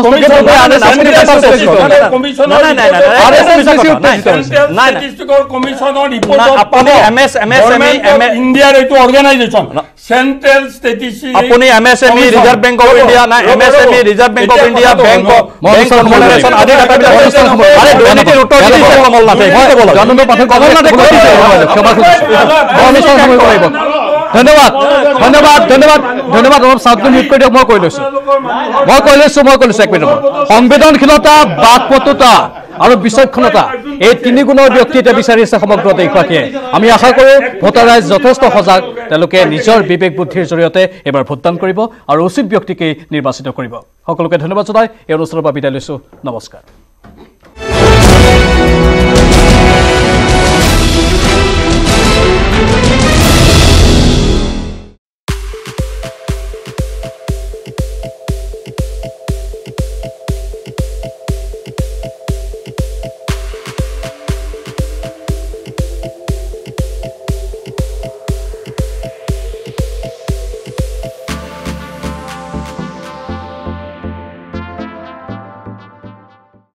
ইণ্ডিয়াৰ এইটো অৰ্গেনাইজেশ্যন চেন্ট্ৰেল ষ্টেটিষ্টিক্স আপুনি MSME reserve bank of India না MSME reserve bank of India bank confederation আদি ডাটাবিলাক আৰে দুৰ্নীতিৰ উত্তৰ দিছে কমল নাথে জনমত পাঠক কমল নাথে ক্ষমা খুজিছো ধন্যবাদ অলপ চাউণ্ডটো মিউট কৰি দিয়ক মই কৈ লৈছো 1 মিনিট সংবেদনশীলতা বাকপটুতা আৰু বিচক্ষণতা এই 3 গুণৰ ব্যক্তি এটা বিচাৰি আছে সমগ্ৰ দেশবাসীয়ে আমি আশা কৰোঁ ভোটাৰ ৰাইজ যথেষ্ট সজাগ তেওঁলোকে নিজৰ বিবেক বুদ্ধিৰ জৰিয়তে এবাৰ ভোটদান কৰিব আৰু উচিত ব্যক্তিকে নিৰ্বাচিত কৰিব সকলোকে ধন্যবাদ জনাই এই অনুষ্ঠানৰ পৰা বিদায় লৈছো নমস্কাৰ